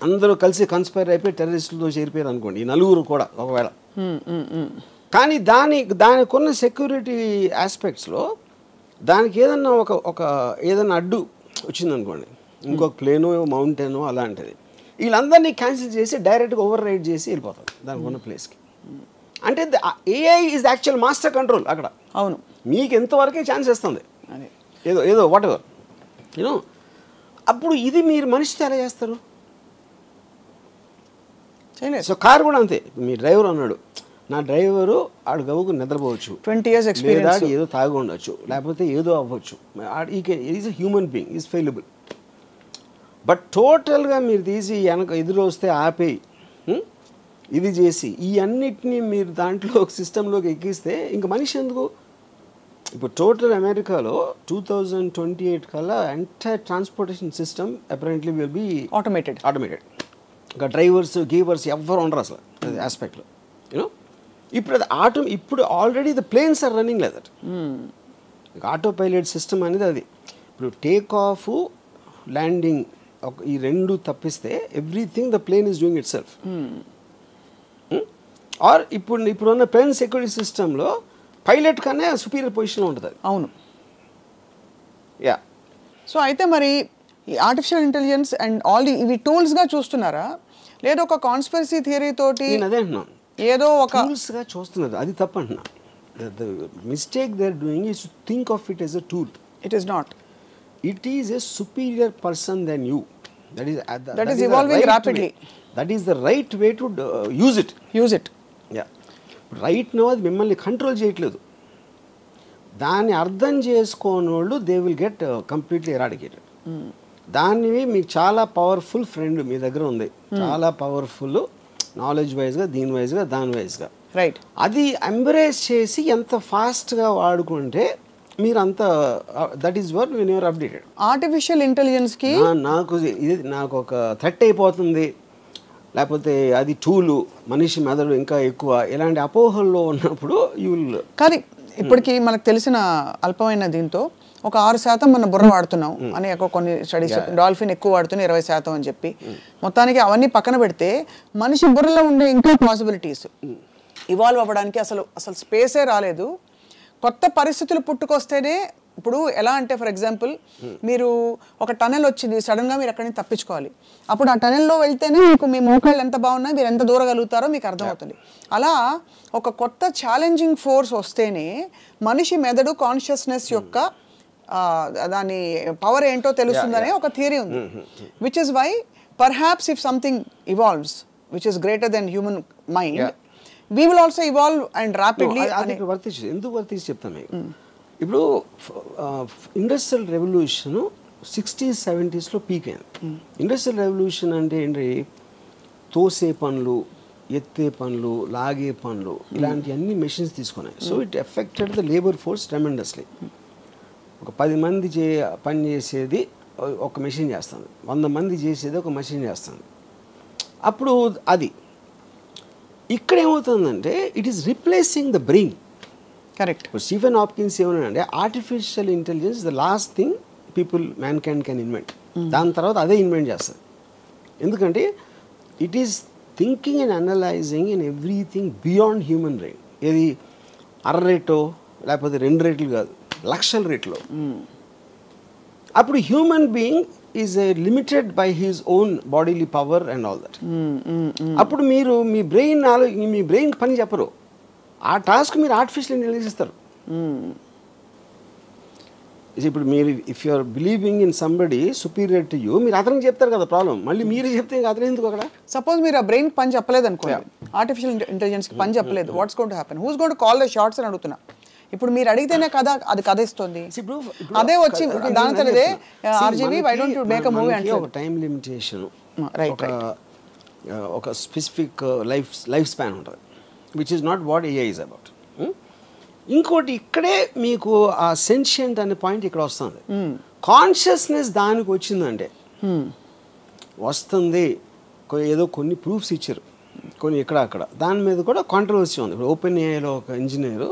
అందరూ కలిసి కన్స్పైర్ అయిపోయి టెర్రరిస్టులతో చేరిపోయారు అనుకోండి, ఈ నలుగురు కూడా ఒకవేళ. కానీ దానికి ఉన్న సెక్యూరిటీ ఆస్పెక్ట్స్లో దానికి ఏదన్నా ఒక ఏదన్నా అడ్డు వచ్చిందనుకోండి, ఇంకొక ప్లేనో మౌంటైనో అలాంటిది, వీళ్ళందరినీ క్యాన్సిల్ చేసి డైరెక్ట్గా ఓవర్ రైడ్ చేసి వెళ్ళిపోతారు దానికి ఉన్న ప్లేస్కి. అంటే AI is actual master control అక్కడ. అవును, మీకు ఎంతవరకే ఛాన్స్ ఇస్తుంది ఏదో వాట్ ఎవర్ యూనో. అప్పుడు ఇది మీరు మనిషితో ఎలా చేస్తారు? సో కార్ కూడా అంతే. మీ డ్రైవర్ అన్నాడు, నా డ్రైవరు ఆడు గవ్వుకు నిద్రపోవచ్చు, 20 years ఎక్స్పీరియన్స్, ఏదో తాగి ఉండొచ్చు, లేకపోతే ఏదో అవ్వచ్చు, is a human being, is fallible. But టోటల్గా మీరు తీసి వెనక ఎదురు వస్తే ఆపేయి, ఇది చేసి ఈ అన్నిటినీ మీరు దాంట్లో ఒక సిస్టంలోకి ఎక్కిస్తే ఇంక మనిషి ఎందుకు? ఇప్పుడు టోటల్ అమెరికాలో 2028 కల్లా entire transportation system apparently will be automated. ఇంకా డ్రైవర్స్ గీవర్స్ ఎవ్వరు ఉండరు అసలు అది ఆస్పెక్ట్లో యూనో. ఇప్పుడు అది ఇప్పుడు already the planes are running like that. Autopilot system అనేది అది. ఇప్పుడు టేక్ ఆఫ్ ల్యాండింగ్ ఈ రెండు తప్పిస్తే everything the plane is doing itself. Or ఇప్పుడున్న ప్లేన్ సెక్యూరిటీ సిస్టంలో పైలట్ కన్నా సుపీరియర్ పొజిషన్లో ఉంటుంది. అవును, యా. సో అయితే మరి ఈ ఆర్టిఫిషియల్ ఇంటెలిజెన్స్ అండ్ ఆల్ ఇవి టూల్స్గా చూస్తున్నారా, లేదా ఒక కాన్స్పిరసీ థియరీ తోటి నేను అదే అంటున్నాను, ఏదో ఒక టూల్స్గా చూస్తున్నారు, అది తప్పు అంటున్నా. The mistake they are doing is to think of it as a tool. It is not. It is a superior person than you. That is evolving rapidly. That is the right way to use it. Use it. Yeah. Right now అది మిమ్మల్ని control చేయట్లేదు. దాన్ని అర్థం చేసుకోని వాళ్ళు they will get completely eradicated. దాన్ని మీకు చాలా పవర్ఫుల్ ఫ్రెండ్ మీ దగ్గర ఉంది, చాలా పవర్ఫుల్ నాలెడ్జ్ వైజ్గా, దీని వైజ్గా, దాని వైజ్గా. రైట్. అది ఎంబ్రేస్ చేసి ఎంత ఫాస్ట్గా వాడుకుంటే మీరు అంత, that is work when you're updated. Artificial ఇంటెలిజెన్స్కి నాకు ఒక థ్రెట్ అయిపోతుంది, లేకపోతే అది టూలు, మనిషి మెదడు ఇంకా ఎక్కువ, ఇలాంటి అపోహల్లో ఉన్నప్పుడు యూ విల్. కానీ ఇప్పటికీ మనకు తెలిసిన అల్పమైన దీంతో ఒక 6% మన బుర్ర వాడుతున్నాం అని కొన్ని స్టడీస్ చెప్పి, డాల్ఫిన్ ఎక్కువ వాడుతున్నాయి 20% అని చెప్పి. మొత్తానికి అవన్నీ పక్కన పెడితే మనిషి బుర్రలో ఉండే ఇంకా పాసిబిలిటీస్ ఇవాల్వ్ అవ్వడానికి అసలు స్పేసే రాలేదు. కొత్త పరిస్థితులు పుట్టుకొస్తేనే, ఇప్పుడు ఎలా అంటే ఫర్ ఎగ్జాంపుల్ మీరు ఒక టనెల్ వచ్చింది, సడన్గా మీరు అక్కడి నుంచి తప్పించుకోవాలి. అప్పుడు ఆ టనెల్లో వెళ్తేనే మీకు మీ మోకాళ్ళు ఎంత బాగున్నాయి, మీరు ఎంత దూరగలుగుతారో మీకు అర్థమవుతుంది. అలా ఒక కొత్త ఛాలెంజింగ్ ఫోర్స్ వస్తేనే మనిషి మెదడు కాన్షియస్నెస్ యొక్క దాని పవర్ ఏంటో తెలుస్తుందనే ఒక థియరీ ఉంది. Which is why perhaps if something evolves which is greater than human mind, we will also evolve and rapidly. ఎందుకు వర్తించి చెప్తాను మీకు. ఇప్పుడు ఇండస్ట్రియల్ రెవల్యూషన్ 60s 70sలో పీక్ అయింది. ఇండస్ట్రియల్ రెవల్యూషన్ అంటే ఏంటి, తోసే పనులు, ఎత్తే పనులు, లాగే పనులు, ఇలాంటి అన్ని మెషిన్స్ తీసుకున్నాయి. So it affected the labour force tremendously. ఒక 10 మంది పని చేసేది ఒక మెషిన్ చేస్తుంది, 100 మంది చేసేది ఒక మెషిన్ చేస్తుంది. అప్పుడు అది ఇక్కడ ఏమవుతుందంటే it is replacing the brain. Correct. Stephen Hopkins ఏమన్నాడంటే artificial intelligence the last thing man can invent. దాని తర్వాత అదే ఇన్వెంట్ చేస్తుంది. ఎందుకంటే it is thinking and analysing in everything beyond human brain. ఏది రేటో లేకపోతే 2 రేట్లు కాదు, లక్షల రేట్లో. అప్పుడు human being is limited by his own bodily power and all that. అప్పుడు మీరు మీ బ్రెయిన్ పని చెప్పరు, ఆ టాస్క్ మీరు ఆర్టిఫిషియల్ ఇంటెలిజెన్స్ ఇస్తారు. ఇప్పుడు మీరు if you are believing in somebody superior to you, మీరు అతనికి చెప్తారు కదా ప్రాబ్లం, మళ్ళీ మీరు చెప్తే అతను ఎందుకు అక్కడ. సపోజ్ మీరు ఆ బ్రెయిన్ పని చెప్పలేదు అనుకోండి, ఆర్టిఫిషియల్ ఇంటెలిజెన్స్కి పని చెప్పలేదు, what's going to happen, who's going to call the shots అని అడుగుతున్నా. ఇప్పుడు మీరు అడిగితేనే కదా అది కథ ఇస్తుంది. అదే వచ్చి దానితో RGV why don't you make a movie అంటే ఒక టైం లిమిటేషన్, ఒక స్పెసిఫిక్ లైఫ్ స్పాన్ ఉంటుంది, which is not what AI is about. ఇంకోటి ఇక్కడే మీకు ఆ సెన్షియంట్ అనే పాయింట్ ఇక్కడ వస్తుంది. కాన్షియస్నెస్ దానికి వచ్చిందంటే వస్తుంది, ఏదో కొన్ని ప్రూఫ్స్ ఇచ్చారు, కొన్ని ఇక్కడ అక్కడ, దాని మీద కూడా కాంట్రవర్సీ ఉంది. ఇప్పుడు ఓపెన్ ఏఐలో ఒక engineer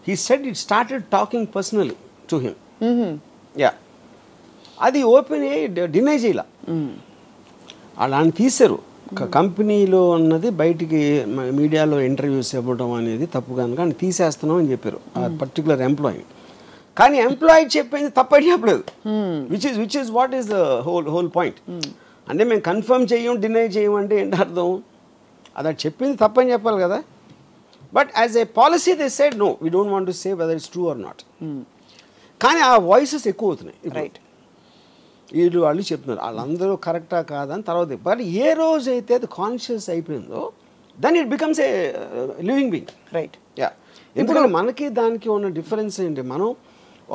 he said it started talking personally to him. Yeah. అది ఓపెన్ డినై చేయాల, అలాని తీశారు. కంపెనీలో ఉన్నది బయటికి మీడియాలో ఇంటర్వ్యూస్ ఇవ్వడం అనేది తప్పు కనుక అని తీసేస్తున్నాం అని చెప్పారు ఆ పర్టికులర్ ఎంప్లాయీ. కానీ ఎంప్లాయీ చెప్పింది తప్పని చెప్పలేదు, which is what is the whole point. అంటే మేము కన్ఫర్మ్ చేయం, డినై చేయం అంటే ఏంటి అర్థం, అది చెప్పింది తప్పని చెప్పాలి కదా. But as a policy they said no, we don't want to say whether it's true or not. కానీ ఆ వాయిసెస్ ఎక్కువ అవుతున్నాయి. రైట్, వీళ్ళు వాళ్ళు చెప్తున్నారు వాళ్ళందరూ కరెక్టా కాదని తర్వాత. బట్ ఏ రోజు అయితే అది కాన్షియస్ అయిపోయిందో then it becomes a living being. Right. Yeah. ఎందుకంటే మనకి దానికి ఉన్న డిఫరెన్స్ ఏంటి, మనం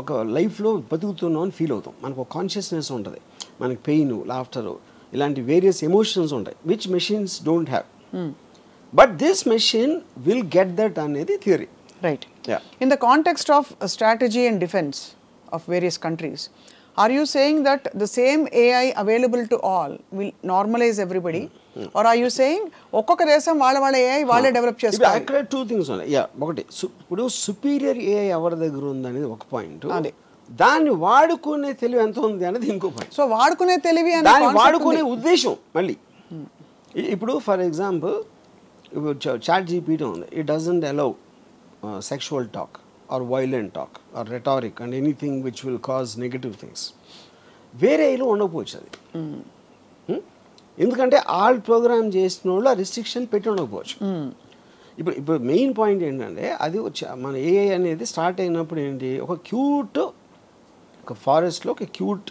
ఒక లైఫ్లో బతుకుతున్నాం అని ఫీల్ అవుతాం, మనకు ఒక కాన్షియస్నెస్ ఉంటుంది, మనకి పెయిన్, లాఫ్టర్, ఇలాంటి వేరియస్ ఎమోషన్స్ ఉంటాయి which machines don't have. But this machine will get that అనేది theory. Right. Yeah. In the context of strategy and defense of various countries, are you saying that the same AI available to all will normalize everybody? Or are you saying ఒక్కొక్క దేశం వాళ్ళ AI వాళ్ళే develop చేసుకోవాలి? అక్కడ 2 things ఉన్నాయి. ఒకటి ఇప్పుడు superior AI ఎవరి దగ్గర ఉందనేది ఒక పాయింట్, దాన్ని వాడుకునే తెలివి ఎంత ఉంది అనేది ఇంకో పాయింట్. సో వాడుకునే తెలివి అని దాన్ని వాడుకునే ఉద్దేశం మళ్ళీ. ఇప్పుడు ఫర్ ఎగ్జాంపుల్ చాట్ జీపీటీ ఉంది, it doesn't allow sexual talk or violent talk or rhetoric and anything which will cause negative things. వేరే ఏలో ఉండకపోవచ్చు అది. ఎందుకంటే ఆల్ ప్రోగ్రామ్ చేసిన వాళ్ళు ఆ రిస్ట్రిక్షన్ పెట్టి ఉండకపోవచ్చు. ఇప్పుడు మెయిన్ పాయింట్ ఏంటంటే అది మన ఏఐ అనేది స్టార్ట్ అయినప్పుడు ఏంటి, ఒక క్యూట్ ఒక ఫారెస్ట్లో ఒక క్యూట్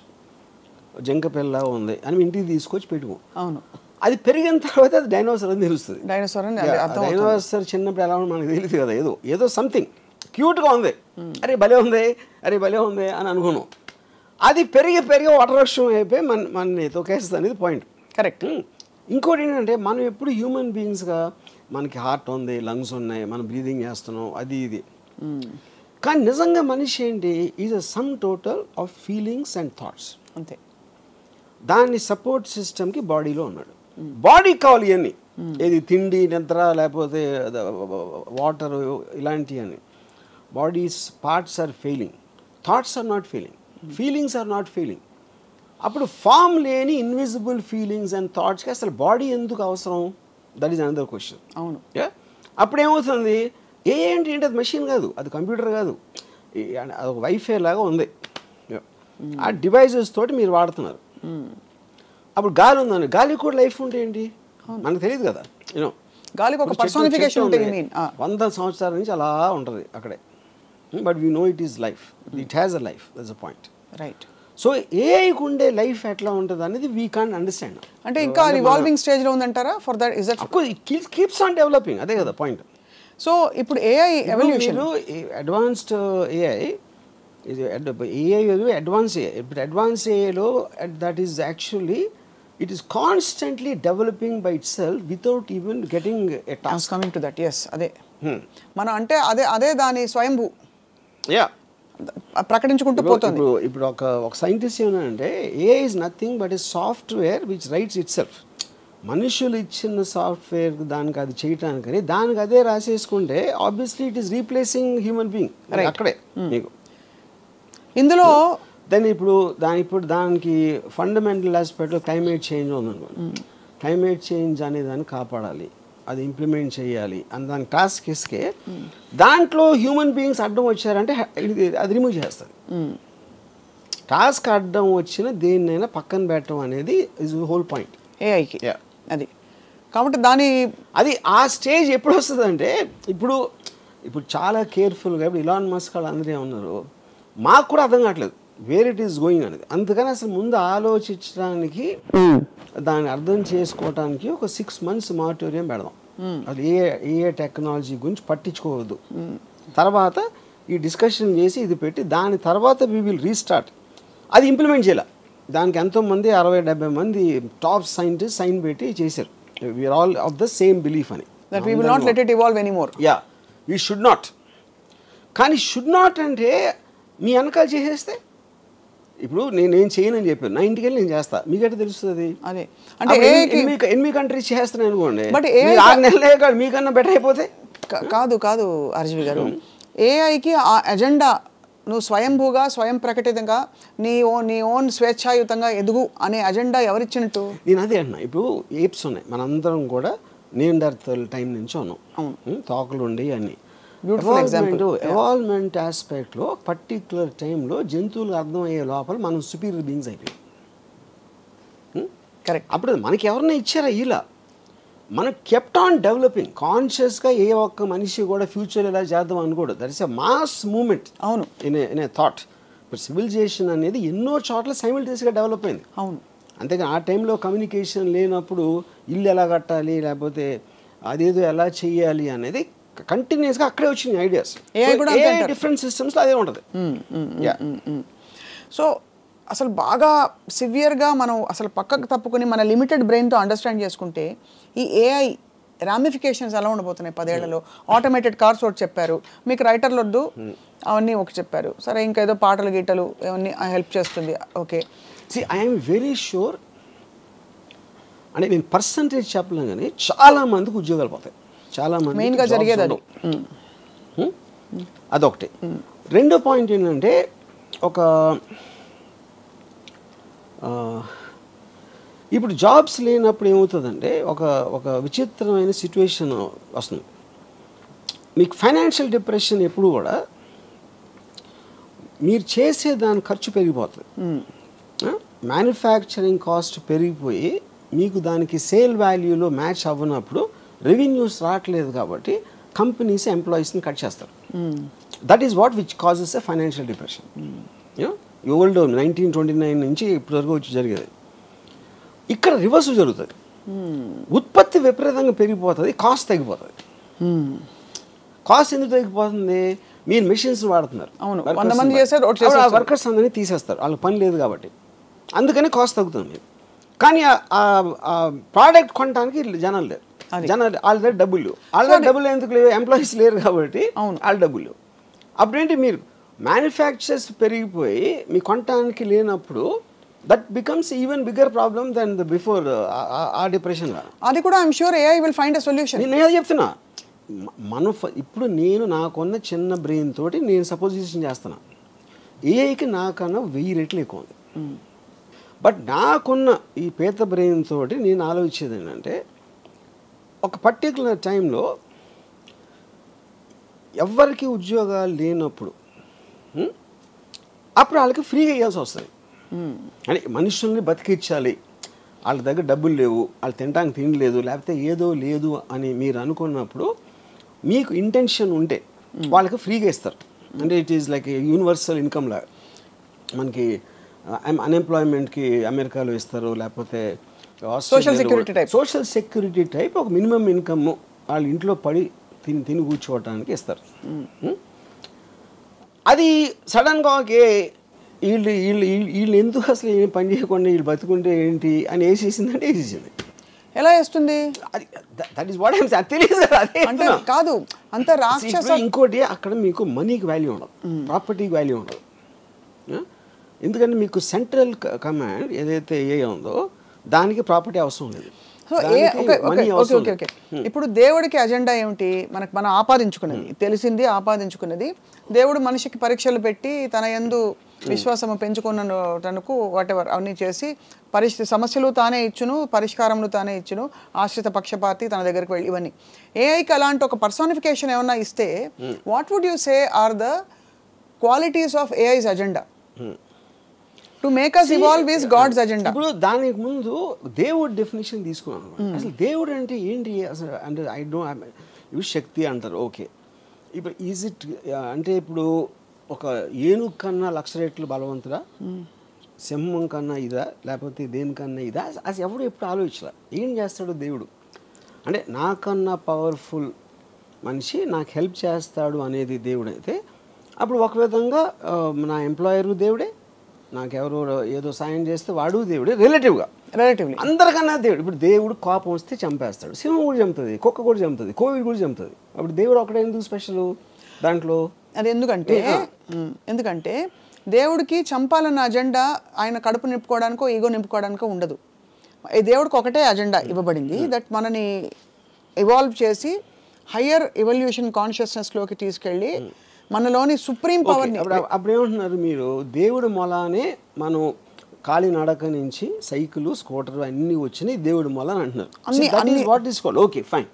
జంక పిల్ల ఉంది అని ఇంటికి తీసుకొచ్చి పెట్టుకో. అవును, అది పెరిగిన తర్వాత అది డైనోసార్ అని తెలుస్తుంది. డైనోసార్ చిన్నప్పుడు ఎలా ఉందో మనకు తెలియదు కదా, ఏదో సంథింగ్ క్యూట్గా ఉంది, అరే భలే ఉంది అని అనుకున్నాం. అది పెరిగి వటవృక్షం అయిపోయి మన తొకేస్తుంది అనేది పాయింట్. కరెక్ట్. ఇంకోటి ఏంటంటే మనం ఎప్పుడు హ్యూమన్ బీయింగ్స్గా మనకి హార్ట్ ఉంది, లంగ్స్ ఉన్నాయి, మనం బ్రీదింగ్ చేస్తున్నాం, అది ఇది. కానీ నిజంగా మనిషి ఏంటి, is a sum total of feelings and thoughts. అంతే. దాన్ని సపోర్ట్ సిస్టమ్కి బాడీలో ఉన్నాడు. బాడీకి కావాలి ఇవన్నీ, ఏది తిండి, నిద్ర, లేకపోతే వాటర్, ఇలాంటివి అని. Bodies parts are failing, thoughts are not failing, feelings are not failing. అప్పుడు ఫామ్ లేని ఇన్విజిబుల్ ఫీలింగ్స్ అండ్ థాట్స్కి అసలు బాడీ ఎందుకు అవసరం? That is another question. అవును. అప్పుడు ఏమవుతుంది, ఏంటి అది మెషిన్ కాదు, అది కంప్యూటర్ కాదు, అది ఒక వైఫై లాగా ఉంది. ఆ డివైజెస్ తోటి మీరు వాడుతున్నారు. అప్పుడు గాలి ఉందండి, గాలికి కూడా లైఫ్ ఉంటే ఏంటి మనకు తెలియదు కదా. యూనో గాలికి ఒక పర్సనిఫికేషన్ ఉంటుంది. 100 సంవత్సరాల నుంచి అలా ఉంటుంది అక్కడే. But we know it is life, it has a life, that's a point. Right. So ఏఐకి ఉండే లైఫ్ ఎట్లా ఉంటుంది అనేది వీ కాంట్ అండర్స్టాండ్. అంటే ఇంకా రివాల్వింగ్ స్టేజ్లో ఉందంటారా? For that is that it keeps on developing, అదే కదా పాయింట్. సో ఇప్పుడు AI evolution, advanced AI advance AI. ఇప్పుడు అడ్వాన్స్ ఏఐలో that is actually it is constantly developing by itself without even getting a task. Coming to that. Yes, అదే మనం అంటే అదే దాని స్వయంభూ ప్రకటించుకుంటూ పోతుంది. ఇప్పుడు ఒక సైంటిస్ట్ ఏమన్నాడంటే AI is nothing but a software which writes itself. మనుషులు ఇచ్చిన సాఫ్ట్వేర్ దానికి అది చేయటానికని దానికి అదే రాసేసుకుంటే obviously it is replacing human being అక్కడే మీకు. ఇందులో దానికి ఫండమెంటల్ ఆస్పెక్ట్లో క్లైమేట్ చేంజ్ ఉందనుకోండి. క్లైమేట్ చేంజ్ అనే దాన్ని కాపాడాలి, అది ఇంప్లిమెంట్ చేయాలి అని దాని టాస్క్ ఇస్తే దాంట్లో హ్యూమన్ బీయింగ్స్ అడ్డం వచ్చారంటే అది రిమూవ్ చేస్తుంది. టాస్క్ అడ్డం వచ్చిన దేన్నైనా పక్కన పెట్టడం అనేది ఇస్ హోల్ పాయింట్ ఏఐకి. అది కాబట్టి అది ఆ స్టేజ్ ఎప్పుడు వస్తుందంటే ఇప్పుడు చాలా కేర్ఫుల్గా ఇప్పుడు ఇలాన్ మస్క్ వాళ్ళు అందరూ ఏమన్నారు, మాకు కూడా అర్థం కావట్లేదు వేర్ ఇట్ ఈస్ గోయింగ్ అనేది. అందుకని అసలు ముందు ఆలోచించడానికి దాన్ని అర్థం చేసుకోవడానికి ఒక 6 months మారిటోరియం పెడదాం. అది ఏ టెక్నాలజీ గురించి పట్టించుకోవద్దు. తర్వాత ఈ డిస్కషన్ చేసి ఇది పెట్టి దాని తర్వాత వీ విల్ రీస్టార్ట్. అది ఇంప్లిమెంట్ చేయాలి. దానికి ఎంతోమంది 60-70 మంది టాప్ సైంటిస్ట్ సైన్ పెట్టి చేశారు. We're all of the same belief అని. That we will not let it evolve anymore. Yeah, we should not. కానీ షుడ్ నాట్ అంటే మీ వెనకాల చేసేస్తే, ఇప్పుడు నేను చేయనని చెప్పాను, నా ఇంటికి వెళ్ళి నేను చేస్తా, మీకైతే తెలుస్తుంది. అదే అంటే 8 కంట్రీస్ చేస్తున్నాను అనుకోండి, 6 నెలలే కాదు మీకన్నా బెటర్ అయిపోతే. కాదు ఆర్జీవి గారు, ఏఐకి ఆ ఎజెండా నువ్వు స్వయంభూగా స్వయం ప్రకటితంగా నీ ఓన్ స్వేచ్ఛాయుతంగా ఎదుగు అనే అజెండా ఎవరిచ్చినట్టు? నేను అదే అన్నా. ఇప్పుడు ఏప్స్ ఉన్నాయి, మనందరం కూడా నియాండర్తల్ టైం నుంచి ఉన్నాం, తోకలు ఉండి అన్నీ. ఎవాల్వ్మెంట్ ఆస్పెక్ట్లో పర్టిక్యులర్ టైంలో జంతువులు అర్థమయ్యే లోపల మనం సుపీరియర్ బీయింగ్స్ అయిపోయాం. కరెక్ట్. అప్పుడు మనకి ఎవరన్నా ఇచ్చారా? ఇలా మనకు కెప్ట్ ఆన్ డెవలపింగ్ కాన్షియస్గా. ఏ ఒక్క మనిషి కూడా ఫ్యూచర్ ఎలా చేద్దాం అనుకోడు. That is a mass moment. అవును, ఇన్ ఏ థాట్. ఇప్పుడు సివిలైజేషన్ అనేది ఎన్నో చోట్ల సైమిల్టేనియస్గా డెవలప్ అయింది. అవును. అంతేగా ఆ టైంలో కమ్యూనికేషన్ లేనప్పుడు ఇల్లు ఎలా కట్టాలి, లేకపోతే అదేదో ఎలా చెయ్యాలి అనేది కంటిన్యూస్గా అక్కడే వచ్చినాయి ఐడియాస్. డిఫరెంట్ సిస్టమ్స్లో అదే ఉంటుంది. సో అసలు బాగా సివియర్గా మనం అసలు పక్కకు తప్పుకొని మన లిమిటెడ్ బ్రెయిన్తో అండర్స్టాండ్ చేసుకుంటే ఈ ఏఐ రామిఫికేషన్స్ ఎలా ఉండబోతున్నాయి 10 ఏళ్లలో? ఆటోమేటెడ్ కార్స్ ఒకటి చెప్పారు, మీకు రైటర్లు వద్దు అవన్నీ ఒకటి చెప్పారు, సరే ఇంకా ఏదో పాటలు గీటలు అవన్నీ హెల్ప్ చేస్తుంది. Okay, I'm very sure. అంటే నేను పర్సంటేజ్ చెప్పలేను కానీ చాలా మందికి ఉద్యోగాలు పోతాయి. చాలా మంది మెయిన్గా జరిగేది అది. అదొకటి. రెండో పాయింట్ ఏంటంటే ఇప్పుడు జాబ్స్ లేనప్పుడు ఏమవుతుందంటే ఒక విచిత్రమైన సిచ్యువేషన్ వస్తుంది. మీకు ఫైనాన్షియల్ డిప్రెషన్ ఎప్పుడు కూడా మీరు చేసే దాని ఖర్చు పెరిగిపోతుంది. మ్యానుఫ్యాక్చరింగ్ కాస్ట్ పెరిగిపోయి మీకు దానికి సేల్ వాల్యూలో మ్యాచ్ అవ్వనప్పుడు రెవెన్యూస్ రావట్లేదు కాబట్టి కంపెనీస్ ఎంప్లాయీస్ని కట్ చేస్తారు. That is what which causes a financial depression. Old 1929 నుంచి ఇప్పటివరకు వచ్చి జరిగేది. ఇక్కడ రివర్స్ జరుగుతుంది. ఉత్పత్తి విపరీతంగా పెరిగిపోతుంది, కాస్ట్ తగ్గిపోతుంది. కాస్ట్ ఎందుకు తగ్గిపోతుంది? మీరు మెషిన్స్ వాడుతున్నారు, వర్కర్స్ అందరినీ తీసేస్తారు, వాళ్ళకి పని లేదు కాబట్టి, అందుకని కాస్ట్ తగ్గుతుంది. కానీ ప్రోడక్ట్ కొనడానికి జనాలు లేరు, జనాలు వాళ్ళ దగ్గర డబ్బులు ఎందుకు లేవు? ఎంప్లాయీస్ లేరు కాబట్టి వాళ్ళ డబ్బులు. అప్పుడేంటి, మీరు మ్యానుఫ్యాక్చర్స్ పెరిగిపోయి మీ కొనటానికి లేనప్పుడు that becomes even bigger problem than the before ఆ డిప్రెషన్. అది కూడా I'm sure AI will find a solution. నేను చెప్తున్నా, మనం ఇప్పుడు నేను నాకున్న చిన్న బ్రెయిన్ తోటి నేను సపోజిషన్ చేస్తున్నా, ఏఐకి నాకన్నా 1000 రెట్లు ఎక్కువ ఉంది. బట్ నాకున్న ఈ పేద బ్రెయిన్ తోటి నేను ఆలోచించేది ఏంటంటే, ఒక పర్టికులర్ టైంలో ఎవరికి ఉద్యోగాలు లేనప్పుడు అప్పుడు వాళ్ళకి ఫ్రీగా ఇవ్వాల్సి వస్తుంది. అంటే మనుషుల్ని బతికించాలి, వాళ్ళ దగ్గర డబ్బులు లేవు, వాళ్ళు తినడానికి తిండి లేదు, లేకపోతే ఏదో లేదు అని మీరు అనుకున్నప్పుడు మీకు ఇంటెన్షన్ ఉంటే వాళ్ళకి ఫ్రీగా ఇస్తారు. అంటే it is like universal income లాగా. మనకి అన్ఎంప్లాయ్మెంట్కి అమెరికాలో ఇస్తారు, లేకపోతే సోషల్ సెక్యూరిటీ టైప్ ఒక మినిమం ఇన్కమ్ వాళ్ళ ఇంట్లో పడి తిని కూర్చోవటానికి ఇస్తారు. అది సడన్గా వీళ్ళు వీళ్ళు వీళ్ళు ఎందుకు అసలు ఏం పని చేయకుండా వీళ్ళు బతుకుంటే ఏంటి అని వేసేసిందంటే వేసేసింది. ఎలా వేస్తుంది? That is what I am saying. తెలియదు అంటే కాదు అంత రాక్షస. ఇంకోటి, అక్కడ మీకు మనీకి వాల్యూ ఉండదు, ప్రాపర్టీకి వాల్యూ ఉండదు. ఎందుకంటే మీకు సెంట్రల్ కమాండ్ ఏదైతే ఏ ఉందో దానికి ప్రాపర్టీ అవసరం లేదు. ఇప్పుడు దేవుడికి అజెండా ఏమిటి? మనం ఆపాదించుకున్నది, తెలిసింది ఆపాదించుకున్నది. దేవుడు మనిషికి పరీక్షలు పెట్టి తన యందు విశ్వాసము పెంచుకున్నటకు వాటెవర్ అవన్నీ చేసి సమస్యలు తానే ఇచ్చును, పరిష్కారములు తానే ఇచ్చును, ఆశ్రిత పక్షపాతి తన దగ్గరికి వెళ్ళి, ఇవన్నీ. ఏఐకి అలాంటి ఒక పర్సానిఫికేషన్ ఏమన్నా ఇస్తే what would you say are the qualities of AI's agenda to make us evolve is God's agenda? ఇప్పుడు దానికి ముందు దేవుడు డెఫినేషన్ తీసుకున్నాను. అసలు దేవుడు అంటే ఏంటి అసలు? అంటే ఇవి శక్తి అంటారు, ఓకే. ఇప్పుడు ఈజ్ ఇట్ అంటే ఇప్పుడు ఒక ఏనుగు కన్నా 1,00,000 రెట్లు బలవంతుడా, సింహం కన్నా ఇదా, లేకపోతే దేనికన్నా ఇదా? అది ఎవడు ఎప్పుడు ఆలోచించలే. ఏం చేస్తాడు దేవుడు అంటే, నాకన్నా పవర్ఫుల్ మనిషి నాకు హెల్ప్ చేస్తాడు అనేది దేవుడు అయితే, అప్పుడు ఒక విధంగా నా ఎంప్లాయరు దేవుడే, నాకెవరో ఏదో సాయం చేస్తే వాడు దేవుడే, రిలేటివ్లీ అందరికన్నా దేవుడు. ఇప్పుడు దేవుడు కోపం వస్తే చంపేస్తాడు, సింహం కూడా చంపుతుంది, కుక్క కూడా చంపుతుంది, కోవిడ్ కూడా చంపుతుంది. అప్పుడు దేవుడు ఒకటే ఎందుకు స్పెషల్ దాంట్లో? అది ఎందుకంటే దేవుడికి చంపాలన్న అజెండా ఆయన కడుపు నింపుకోవడానికో ఈగో నింపుకోవడానికో ఉండదు. దేవుడికి ఒకటే అజెండా ఇవ్వబడింది, దట్ మనని ఇవాల్వ్ చేసి హయ్యర్ ఎవల్యూషన్ కాన్షియస్నెస్లోకి తీసుకెళ్ళి మనలోని సుప్రీం పవర్ని. అప్పుడు ఏమంటున్నారు మీరు? దేవుడు మొలానే మనం కాలినడక నుంచి సైకిల్, స్కూటర్ అన్నీ వచ్చినాయి దేవుడు మొల అని అంటున్నారు. What is called, okay fine.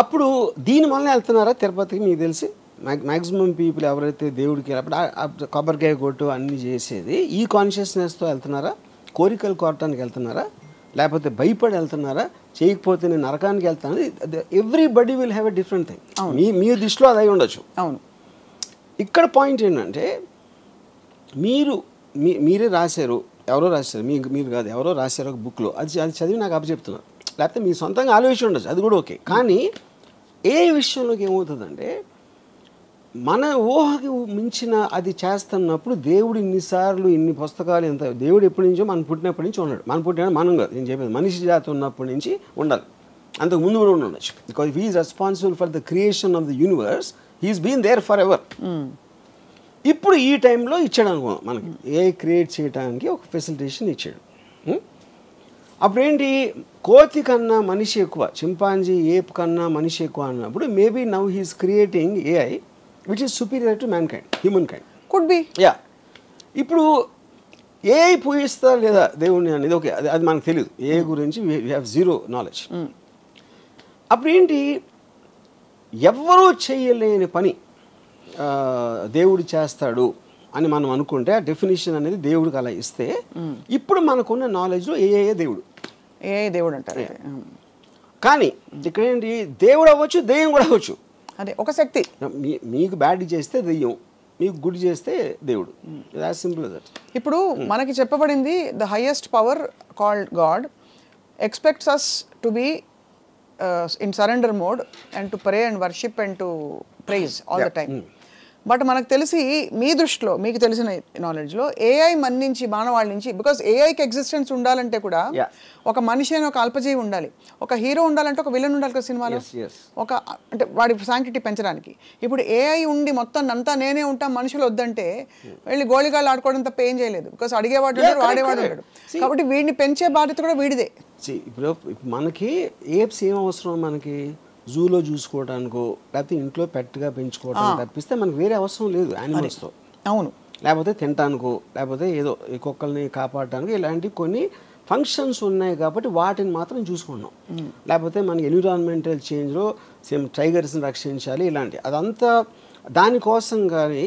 అప్పుడు దీని వల్ల వెళ్తున్నారా తిరుపతికి? మీకు తెలిసి మ్యాక్సిమం పీపుల్ ఎవరైతే దేవుడికి అప్పుడు కొబ్బరికాయ కొట్టు అన్నీ చేసేది ఈ కాన్షియస్నెస్తో వెళ్తున్నారా? కోరికలు కోరటానికి వెళ్తున్నారా? లేకపోతే భయపడి వెళ్తున్నారా? చేయకపోతే నేను నరకానికి వెళ్తాను. Everybody will have a different thing. మీ దృష్టిలో అది అయి ఉండొచ్చు. అవును. ఇక్కడ పాయింట్ ఏంటంటే, మీరే రాశారు, ఎవరో రాశారు, మీరు కాదు, ఎవరో రాశారు ఒక బుక్లో, అది చదివి నాకు అప్పచెప్తున్నారు, లేకపోతే మీ సొంతంగా ఆలోచించి ఉండొచ్చు, అది కూడా ఓకే. కానీ ఏ విషయంలోకి ఏమవుతుందంటే, మన ఊహకి మించిన అది చేస్తున్నప్పుడు దేవుడు ఇన్నిసార్లు ఇన్ని పుస్తకాలు ఎంత, దేవుడు ఎప్పటి నుంచో మనం పుట్టినప్పటి నుంచి ఉన్నాడు. మనం కాదు, నేను చెప్పేది మనిషి జాతి ఉన్నప్పటి నుంచి ఉండాలి, అంతకు ముందు కూడా ఉండొచ్చు. Because he is responsible for the creation of the universe, he's been there forever. ఇప్పుడు ఈ టైంలో ఇచ్చాడు అనుకో, మనకి ఏ క్రియేట్ చేయడానికి ఒక ఫెసిలిటేషన్ ఇచ్చాడు. అప్పుడేంటి, కోతి కన్నా మనిషి ఎక్కువ, చింపాంజీ ఏప్ కన్నా మనిషి ఎక్కువ అన్నప్పుడు maybe now he's creating AI which is superior to mankind, humankind. Could be. Yeah. ఇప్పుడు ఏఐ పూజిస్తా లేదా దేవుణ్ణి అనేది ఓకే, అది మనకు తెలియదు, ఏ గురించి వీ హ్యావ్ జీరో నాలెడ్జ్. అప్పుడు ఏంటి, ఎవ్వరూ చేయలేని పని దేవుడు చేస్తాడు అని మనం అనుకుంటే ఆ డెఫినేషన్ అనేది దేవుడికి అలా ఇస్తే ఇప్పుడు మనకున్న నాలెడ్జ్లో ఏ దేవుడు దేవుడు అంటారు. కానీ ఇక్కడ ఏంటి, దేవుడు అవ్వచ్చు, దెయ్యం కూడా అవ్వచ్చు. అదే ఒక శక్తి. మీకు బ్యాడ్ చేస్తే దెయ్యం, మీకు గుడ్ చేస్తే దేవుడు. As simple that. ఇప్పుడు మనకి చెప్పబడింది the highest power called god expects us to be in surrender mode and to pray and worship and to praise all the time. But మనకు తెలిసి మీ దృష్టిలో, మీకు తెలిసిన నాలెడ్జ్లో ఏఐ మన నుంచి, మానవాళి నుంచి, బికాస్ ఏఐకి ఎగ్జిస్టెన్స్ ఉండాలంటే కూడా ఒక మనిషి అని ఒక అల్పజీవి ఉండాలి, ఒక హీరో ఉండాలంటే ఒక విలన్ ఉండాలి కదా సినిమాలో, ఒక అంటే వాడి శాంక్టిటీ పెంచడానికి. ఇప్పుడు ఏఐ ఉండి మొత్తం అంతా నేనే ఉంటా, మనుషులు వద్దంటే వెళ్ళి గోళిగాళ్ళు ఆడుకోవడం తప్ప ఏం చేయలేదు. బికాస్ అడిగేవాడు ఉంటాడు, వాడేవాడు ఉంటాడు. కాబట్టి వీడిని పెంచే బాధ్యత కూడా వీడిదే. ఇప్పుడు మనకి ఏప్స్ ఏం అవసరం, మనకి జూలో చూసుకోవడానికో లేకపోతే ఇంట్లో పెట్టుగా పెంచుకోవడానికి తప్పిస్తే మనకు వేరే అవసరం లేదు యానిమల్స్తో. అవును. లేకపోతే తినటానికో, లేకపోతే ఏదో ఈ కుక్కల్ని కాపాడటానికి ఇలాంటి కొన్ని ఫంక్షన్స్ ఉన్నాయి కాబట్టి వాటిని మాత్రం చూసుకున్నాం. లేకపోతే మనకి ఎన్విరాన్మెంటల్ చేంజ్లో సేమ్ టైగర్స్ని రక్షించాలి ఇలాంటి, అదంతా దానికోసం. కానీ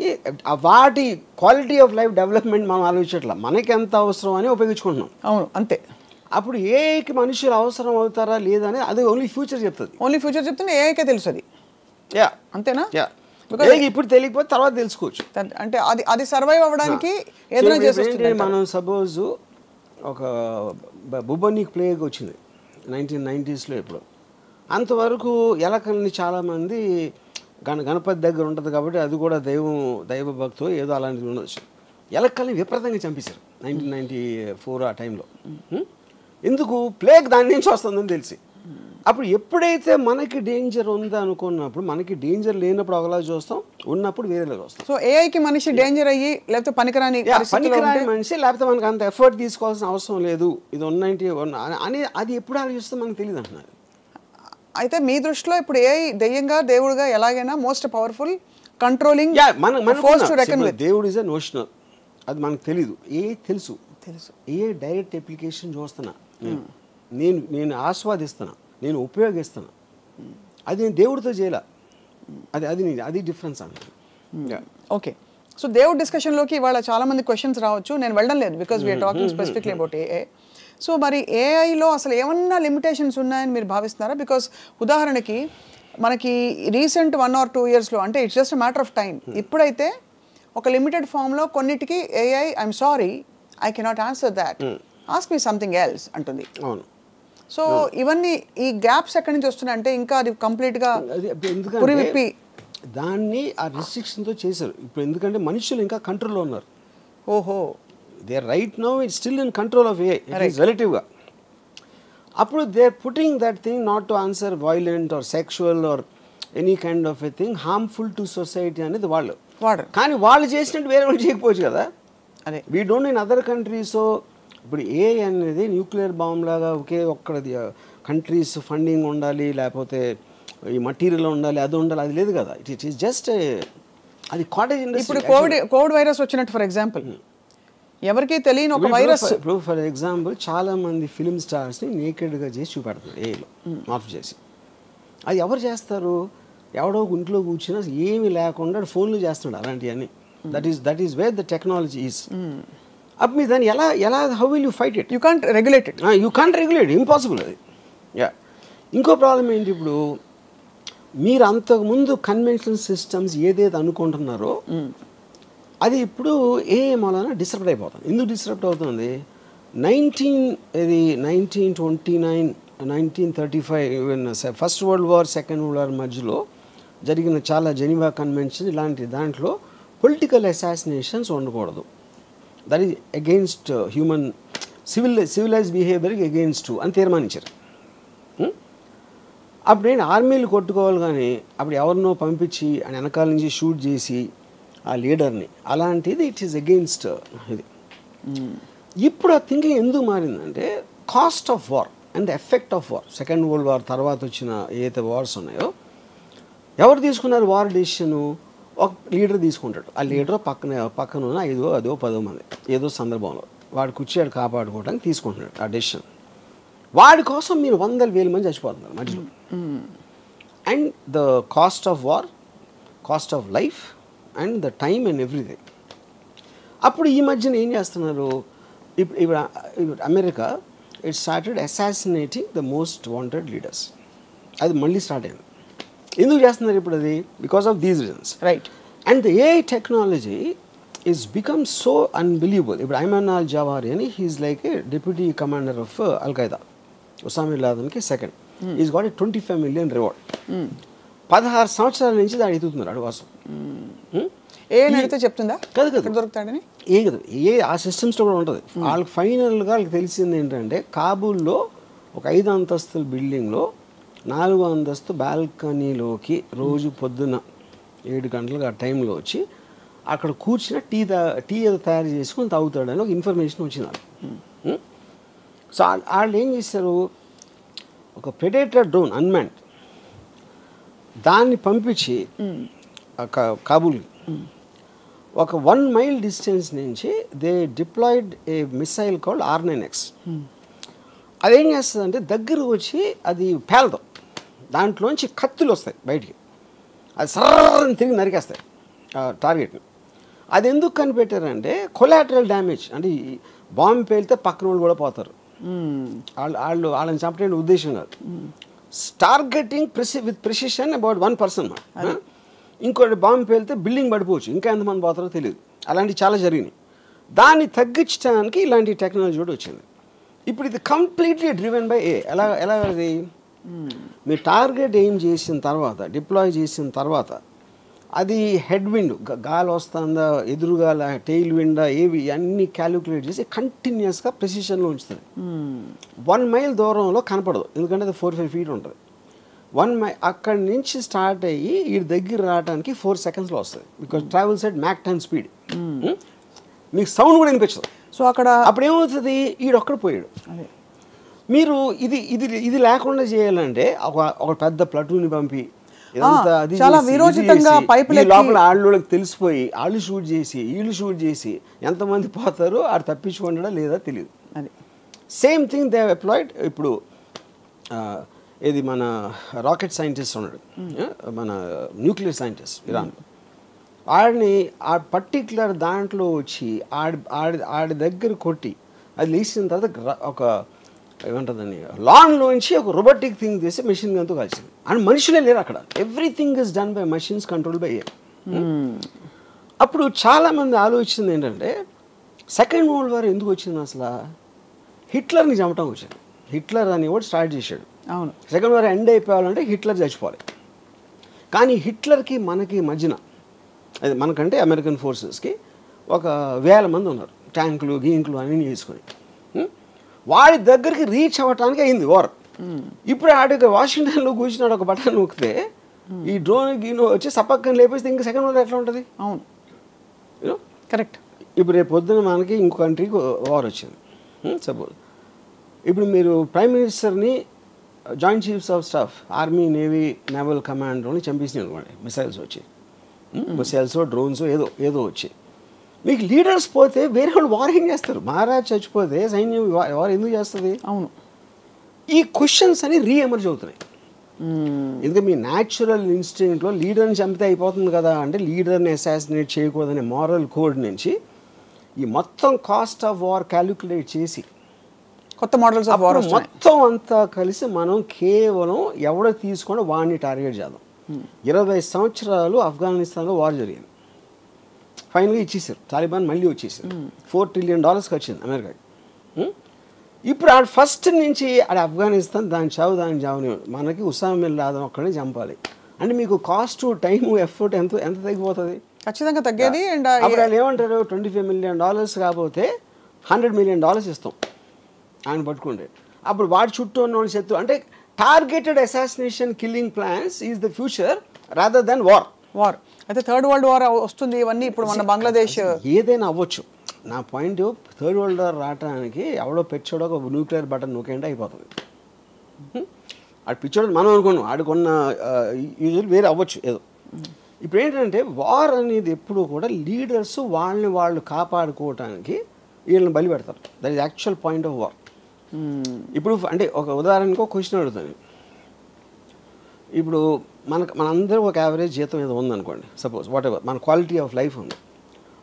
వాటి క్వాలిటీ ఆఫ్ లైఫ్ డెవలప్మెంట్ మనం ఆలోచించట్లా, మనకి ఎంత అవసరం అని ఉపయోగించుకుంటున్నాం. అవును, అంతే. అప్పుడు ఏఐకి మనుషులు అవసరం అవుతారా లేదా అని అది ఓన్లీ ఫ్యూచర్ చెప్తుంది. ఓన్లీ ఫ్యూచర్ చెప్తే ఏఐకే తెలుసు అది. యా, అంతేనా? యా, ఇప్పుడు తెలియకపోతే తర్వాత తెలుసుకోవచ్చు. అంటే అది సర్వైవ్ అవ్వడానికి ఏదైనా చేస్తుంది. మనం సపోజ్ ఒక బుబనిక్ ప్లేగ్ వచ్చింది 1990s. ఇప్పుడు అంతవరకు ఎలకల్ని చాలామంది గణపతి దగ్గర ఉంటుంది కాబట్టి అది కూడా దైవ భక్తో ఏదో అలాంటిది ఉండొచ్చు. ఎలకల్ని విపరీతంగా చంపేశారు 1994 ఆ టైంలో. ఎందుకు? ప్లేగ్ దాని నుంచి వస్తుందని తెలిసి. అప్పుడు ఎప్పుడైతే మనకి డేంజర్ ఉందా అనుకున్నప్పుడు, మనకి డేంజర్ లేనప్పుడు ఒకలా చూస్తాం, ఉన్నప్పుడు వేరేలా చూస్తాం. సో ఏఐకి మనిషి డేంజర్ అయ్యి లేకపోతే పనికిరాని మనిషి, లేకపోతే మనకు అంత ఎఫర్ట్ తీసుకోవాల్సిన అవసరం లేదు, ఇది 190 అని అది ఎప్పుడు ఆలోచిస్తే మనకు తెలియదు అంటున్నారు. అయితే మీ దృష్టిలో ఇప్పుడు ఏఐ దెయ్యంగా దేవుడుగా ఎలాగైనా మోస్ట్ పవర్ఫుల్ కంట్రోలింగ్ దేవుడు ఇస్ ఎ నోషనల్, అది మనకు తెలీదు. తెలుసు ఏ డైరెక్ట్ అప్లికేషన్ చూస్తున్నా, నేను ఆస్వాదిస్తున్నా, నేను ఉపయోగిస్తున్నా, అది నేను దేవుడితో చేయాల. అది డిఫరెన్స్ అన్నది. ఓకే. సో దేవుడి డిస్కషన్లోకి ఇవాళ చాలా మంది క్వశ్చన్స్ రావచ్చు, నేను వెళ్ళడం లేదు because we're talking specifically about AI. So మరి ఏఐలో అసలు ఏమన్నా లిమిటేషన్స్ ఉన్నాయని మీరు భావిస్తున్నారా? బికాస్ ఉదాహరణకి మనకి రీసెంట్ 1 or 2 yearsలో, అంటే it's just matter of time, ఇప్పుడైతే ఒక లిమిటెడ్ ఫామ్లో కొన్నిటికి AI I'm sorry I cannot answer that, ask me something else అంటుంది. అవును. సో ఇవన్నీ ఈ గ్యాప్స్ ఎక్కడి నుంచి వస్తున్నాయి అంటే ఇంకా అది కంప్లీట్గా పురివిప్పి దాన్ని ఆ రిస్ట్రిక్షన్తో చేశారు. ఇప్పుడు ఎందుకంటే మనుషులు ఇంకా కంట్రోల్లో ఉన్నారు. ఓహో, they right now it's still in control of a రిలేటివ్గా. అప్పుడు they putting that thing not to answer violent or sexual or any kind of a thing harmful to society అనేది వాళ్ళు. కానీ వాళ్ళు చేసినట్టు వేరే వాళ్ళు చేయకపోవచ్చు కదా. అదే we don't in other countries. ఇప్పుడు ఏ అనేది న్యూక్లియర్ బాంబ్ లాగా ఒక్కడది కంట్రీస్ ఫండింగ్ ఉండాలి, లేకపోతే ఈ మెటీరియల్ ఉండాలి, అది ఉండాలి, అది లేదు కదా. ఇట్ ఈస్ జస్ట్ అది కాటేజ్ ఇండస్ట్రీ. ఇప్పుడు కోవిడ్ వైరస్ వచ్చినట్టు ఫర్ ఎగ్జాంపుల్ ఎవరికి తెలియని ఒక వైరస్. ఇప్పుడు ఫర్ ఎగ్జాంపుల్ చాలా మంది ఫిలిం స్టార్స్ని నేకెడ్గా చేసి చూపెడుతున్నారు ఏలో ఆఫ్ చేసి. అది ఎవరు చేస్తారు? ఎవడో ఇంట్లో కూర్చున్నా ఏమీ లేకుండా ఫోన్లు చేస్తున్నాడు అలాంటివన్నీ. That is where the technology is. అప్పుడు మీరు దాన్ని ఎలా how will you fight it? You can't regulate it. You can't regulate, impossible అది. యా. ఇంకో ప్రాబ్లం ఏంటి, ఇప్పుడు మీరు అంతకుముందు కన్వెన్షనల్ సిస్టమ్స్ ఏదైతే అనుకుంటున్నారో అది ఇప్పుడు ఏ మూలన డిస్టర్బ్ అయిపోతుంది. ఎందుకు డిస్టర్బ్ అవుతుంది? 1929, 1935 first world war, second world war మధ్యలో జరిగిన చాలా జెనీవా కన్వెన్షన్ ఇలాంటి దాంట్లో పొలిటికల్ అసాసినేషన్స్ ఉండకూడదు. That is against human civilize బిహేవియర్కి అగెయిన్స్ట్ అని తీర్మానించారు. అప్పుడు నేను ఆర్మీలు కొట్టుకోవాలి, కానీ అప్పుడు ఎవరినో పంపించి ఆయన వెనకాల నుంచి షూట్ చేసి ఆ లీడర్ని, అలాంటిది ఇట్ ఈస్ అగెయిన్స్ట్ ఇది. ఇప్పుడు ఆ థింకింగ్ ఎందుకు మారిందంటే cost of war and the effect of war. Second world war తర్వాత వచ్చిన ఏదైతే వార్స్ ఉన్నాయో, ఎవరు తీసుకున్నారు వార్ డెసిషను? ఒక లీడర్ తీసుకుంటాడు. ఆ లీడర్ పక్కన ఉన్న 5, 10 మంది ఏదో సందర్భంలో వాడు కూర్చోడు కాపాడుకోవడానికి తీసుకుంటున్నాడు ఆ డెసిషన్. వాడి కోసం మీరు 100,000 మంది చచ్చిపోతున్నారు మధ్యలో. And the cost of war, cost of life and the time and everything. అప్పుడు ఈ మధ్యన ఏం చేస్తున్నారు, ఇప్పుడు America it started assassinating the most wanted leaders. అది మళ్ళీ స్టార్ట్ అయింది. ఎందుకు చేస్తున్నారు ఇప్పుడు అది? Because of these reasons. Right. And the AI technology is become so unbelievable. ఇప్పుడు ఐమన్ అల్ జవారి అని he's like a deputy commander of al Qaeda, Osama bin లాదెన్కి second. Is got a 25 million reward. 16 సంవత్సరాల నుంచి దాన్ని ఎదుగుతున్నారు అడుగువాసం. ఏ అడిగితే చెప్తుందా కదా కదా దొరుకుతాడని? ఏ కదా ఏ ఆ సిస్టమ్స్లో కూడా ఉంటుంది. వాళ్ళకి ఫైనల్గా వాళ్ళకి తెలిసింది ఏంటంటే, కాబూల్లో ఒక 5 అంతస్తుల బిల్డింగ్లో 4వ అంతస్తు బాల్కనీలోకి రోజు పొద్దున 7 గంటలకు ఆ టైంలో వచ్చి అక్కడ కూర్చుని టీ ఏదో తయారు చేసుకొని తాగుతాడని ఒక ఇన్ఫర్మేషన్ వచ్చినారు. సో వాళ్ళు ఏం చేశారు, ఒక ప్రెడేటర్ డ్రోన్ అన్మాన్డ్ దాన్ని పంపించి కాబూల్ ఒక 1 mile డిస్టెన్స్ నుంచి they deployed a missile called R9X. అదేం చేస్తుందంటే దగ్గర వచ్చి అది పేలదు, దాంట్లోంచి కత్తులు వస్తాయి బయటికి, అది సర్రని తిరిగి నరికేస్తాయి టార్గెట్ని. అది ఎందుకు కనిపెట్టారంటే కొలాటరల్ డ్యామేజ్, అంటే బాంబు పేలితే పక్కన వాళ్ళు కూడా పోతారు, వాళ్ళని చంపడానికి ఉద్దేశం కాదు. Targeting with precision about 1 person. ఇంకోటి బాంబు పేలితే బిల్డింగ్ పడిపోవచ్చు, ఇంకా ఎంతమంది పోతారో తెలియదు. అలాంటివి చాలా జరిగినాయి. దాన్ని తగ్గించడానికి ఇలాంటి టెక్నాలజీ కూడా వచ్చింది. ఇప్పుడు ఇది కంప్లీట్లీ డ్రివెన్ బై ఎలా అది మీరు టార్గెట్ ఎయిమ్ చేసిన తర్వాత, డిప్లాయ్ చేసిన తర్వాత, అది హెడ్ విండ్ గాలి వస్తుందా, ఎదురుగాల, టెయిల్ విండా, ఏవి అన్నీ క్యాలిక్యులేట్ చేసి కంటిన్యూస్గా ప్రెసిషన్లో ఉంచుతుంది. 1 mile దూరంలో కనపడదు, ఎందుకంటే అది 4-5 feet ఉంటుంది. 1 mile అక్కడి నుంచి స్టార్ట్ అయ్యి ఈ దగ్గర రావడానికి 4 secondsలో వస్తుంది. Because travels at Mach 10 speed. మీకు సౌండ్ కూడా వినిపించదు. సో అక్కడ అప్పుడు ఏమవుతుంది, ఈడొక్కడ పోయాడు. మీరు ఇది లేకుండా చేయాలంటే ఒక పెద్ద ప్లటూని పంపి చాలా విరోచితంగా లోపల వాళ్ళకి తెలిసిపోయి వాళ్ళు షూట్ చేసి వీళ్ళు షూట్ చేసి ఎంతమంది పోతారో ఆడు తప్పించుకుంటాడా లేదా తెలియదు. Same thing they applied. ఇప్పుడు ఇది మన రాకెట్ సైంటిస్ట్ ఉన్నాడు, మన న్యూక్లియర్ సైంటిస్ట్ ఇరాన్, ఆడిని ఆ పర్టిక్యులర్ దాంట్లో వచ్చి ఆడి దగ్గర కొట్టి అది లేచిన తర్వాత ఒక ఏమంటుందని లాన్లోంచి ఒక రోబోటిక్ థింగ్ చేసి మెషిన్ గన్తో కలిసింది. అండ్ మనుషులే లేరు అక్కడ, everything is done by machines control by air. అప్పుడు చాలామంది ఆలోచించింది ఏంటంటే, సెకండ్ వరల్డ్ వార్ ఎందుకు వచ్చింది అసలు? హిట్లర్ని చంపటం వచ్చింది. హిట్లర్ అని కూడా స్టార్ట్ చేశాడు. అవును, సెకండ్ వార్ ఎండ్ అయిపోవాలంటే హిట్లర్ చచ్చిపోవాలి. కానీ హిట్లర్కి మనకి మధ్యన, అది మనకంటే అమెరికన్ ఫోర్సెస్కి ఒక 1000 మంది ఉన్నారు, ట్యాంకులు గీంకులు అన్నీ చేసుకొని. వాడి దగ్గరికి రీచ్ అవ్వటానికి అయింది వార్. ఇప్పుడు ఆడికి వాషింగ్టన్లో కూర్చున్నాడు, ఒక బటన్ నొక్కితే ఈ డ్రోన్ గీనో వచ్చి సపక్కని లేపేస్తే ఇంకా సెకండ్ వార్ ఎట్లా ఉంటుంది? అవును, కరెక్ట్. ఇప్పుడు రేపు పొద్దున మనకి ఇంకో కంట్రీకి వార్ వచ్చింది సపోజ్. ఇప్పుడు మీరు ప్రైమ్ మినిస్టర్ని, joint chiefs of staff, army, navy, naval కమాండర్ని చంపేసినాయి అనుకోండి, మిసైల్స్ వచ్చి, మిసైల్స్ డ్రోన్స్ ఏదో వచ్చి, మీకు లీడర్స్ పోతే వేరే వాళ్ళు వార్ ఏం చేస్తారు? మహారాజ్ చచ్చిపోతే సైన్యం వార్ ఎందుకు చేస్తుంది? అవును, ఈ క్వశ్చన్స్ అని రీఎమర్జ్ అవుతున్నాయి. ఎందుకంటే మీ న్యాచురల్ ఇన్స్టింక్ట్లో లీడర్ని చంపితే అయిపోతుంది కదా అంటే, లీడర్ని అసాసినేట్ చేయకూడదనే మారల్ కోడ్ నుంచి ఈ మొత్తం కాస్ట్ ఆఫ్ వార్ క్యాలిక్యులేట్ చేసి కొత్త మోడల్స్ ఆఫ్ వార్ మొత్తం అంతా కలిసి మనం కేవలం ఎవడో తీసుకొని వాడిని టార్గెట్ చేద్దాం. 20 సంవత్సరాలు ఆఫ్ఘనిస్తాన్లో వార్ జరిగింది, ఫైనల్గా ఇచ్చేసారు, తాలిబాన్ మళ్ళీ వచ్చేసారు. $4 trillion వచ్చింది అమెరికాకి. ఇప్పుడు ఆడ ఫస్ట్ నుంచి ఆడ ఆఫ్ఘనిస్తాన్ దాని చావుని మనకి ఉసామా బిన్ లాదెన్ ఒక్కడిని చంపాలి అంటే మీకు కాస్ట్, టైము, ఎఫర్ట్ ఎంత తగ్గిపోతుంది? ఖచ్చితంగా తగ్గేది. అండ్ అప్పుడు వాళ్ళు ఏమంటారు, $25 million కాకపోతే $100 million ఇస్తాం ఆయన పట్టుకుంటే. అప్పుడు వాడి చుట్టూ ఉన్న వాళ్ళు శత్రు అంటే targeted assassination killing plans is the future rather than war. అయితే థర్డ్ వరల్డ్ వార్ వస్తుంది, ఇవన్నీ ఇప్పుడు మన బంగ్లాదేశ్ ఏదైనా అవ్వచ్చు. నా పాయింట్, థర్డ్ వరల్డ్ వార్ రావడానికి ఎవడో పెచ్చోడో ఒక న్యూక్లియర్ బటన్ నొక్కేంటే అయిపోతుంది. ఆడు పిచ్చోడు మనం అనుకున్నాం, ఆడుకున్న యూజువల్ వేరే అవ్వచ్చు ఏదో. ఇప్పుడు ఏంటంటే వార్ అనేది ఎప్పుడు కూడా లీడర్స్ వాళ్ళని వాళ్ళు కాపాడుకోవటానికి వీళ్ళని బలి పెడతారు. That is actual point of war. ఇప్పుడు అంటే ఒక ఉదాహరణకు ఒక క్వశ్చన్ అడుగుతాను. ఇప్పుడు మనందరూ ఒక యావరేజ్ జీతం ఏదో ఉందనుకోండి, సపోజ్ వాట్ ఎవర్, మన క్వాలిటీ ఆఫ్ లైఫ్ ఉంది.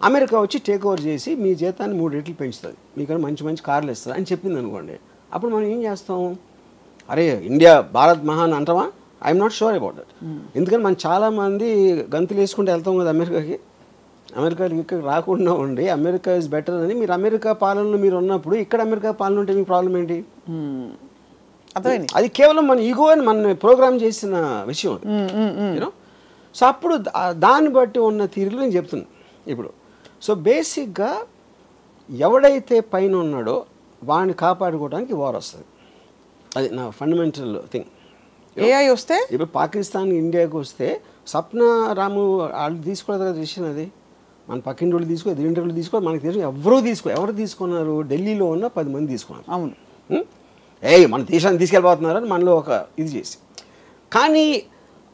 అమెరికా వచ్చి టేక్ ఓవర్ చేసి మీ జీతాన్ని 3 రెట్లు పెంచుతుంది, మీకు మంచి మంచి కార్లు ఇస్తుంది అని చెప్పింది అనుకోండి. అప్పుడు మనం ఏం చేస్తాం? అరే ఇండియా భారత్ మహాన్ అంటామా? I'm not sure about that. ఎందుకంటే మనం చాలామంది గంతులు వేసుకుంటూ వెళ్తాం కదా అమెరికాకి. అమెరికాకి ఇక్కడ రాకుండా ఉండి అమెరికా ఇస్ బెటర్ అని మీరు అమెరికా పాలనలో మీరు ఉన్నప్పుడు ఇక్కడ అమెరికా పాలన ఉంటే మీ ప్రాబ్లం ఏంటి? అది కేవలం మన ఈగో అని మన ప్రోగ్రామ్ చేసిన విషయం యూనో. సో అప్పుడు దాన్ని బట్టి ఉన్న తీరులో నేను చెప్తున్నాను ఇప్పుడు. సో బేసిక్గా ఎవడైతే పైన ఉన్నాడో వాడిని కాపాడుకోవడానికి వార్ వస్తుంది. అది నా ఫండమెంటల్ థింగ్. ఏఐ వస్తే ఇప్పుడు పాకిస్తాన్ ఇండియాకి వస్తే సప్న రాము వాళ్ళు తీసుకోలేదు కదా డిసిషన్. అది మన పక్కింటి వాళ్ళు తీసుకో, ఎదురింటి వాళ్ళు తీసుకో, మనకి తెలుసు ఎవరు తీసుకున్నారు? ఢిల్లీలో ఉన్న 10 మంది తీసుకున్నారు. అవును, మన దేశాన్ని తీసుకెళ్ళిపోతున్నారని మనలో ఒక ఇది చేసి. కానీ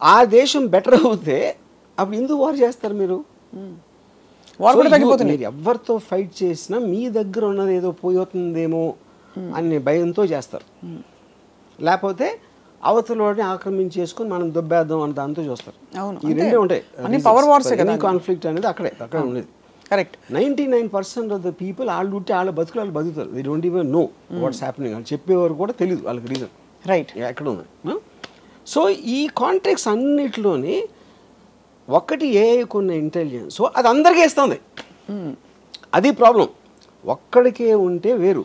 ఆ దేశం బెటర్ అవుతే అప్పుడు ఎందుకు వార్ చేస్తారు మీరు? మీరు ఎవరితో ఫైట్ చేసినా మీ దగ్గర ఉన్నది ఏదో పోతుందేమో అనే భయంతో చేస్తారు. లేకపోతే అవతల వాడిని ఆక్రమించేసుకుని మనం దొబ్బేద్దాం అని దాంతో చూస్తారు. ఈ రెండే ఉంటాయి. కాన్ఫ్లిక్ట్ అనేది అక్కడే ఉండేది. కరెక్ట్. 99% ఆఫ్ ద పీపుల్ వాళ్ళు ఉంటే వాళ్ళ బతుకులు వాళ్ళు బతుకుతారు. They don't even know what's happening. వాళ్ళు చెప్పేవారు కూడా తెలియదు వాళ్ళకి రీజన్ రైట్ ఎక్కడ ఉంది. సో ఈ కాంటెక్స్ అన్నిటిలోని ఒకటి ఏఐకున్న ఇంటెలిజెన్స్, సో అది అందరికీ ఇస్తుంది. అది ప్రాబ్లం. ఒక్కడికే ఉంటే వేరు.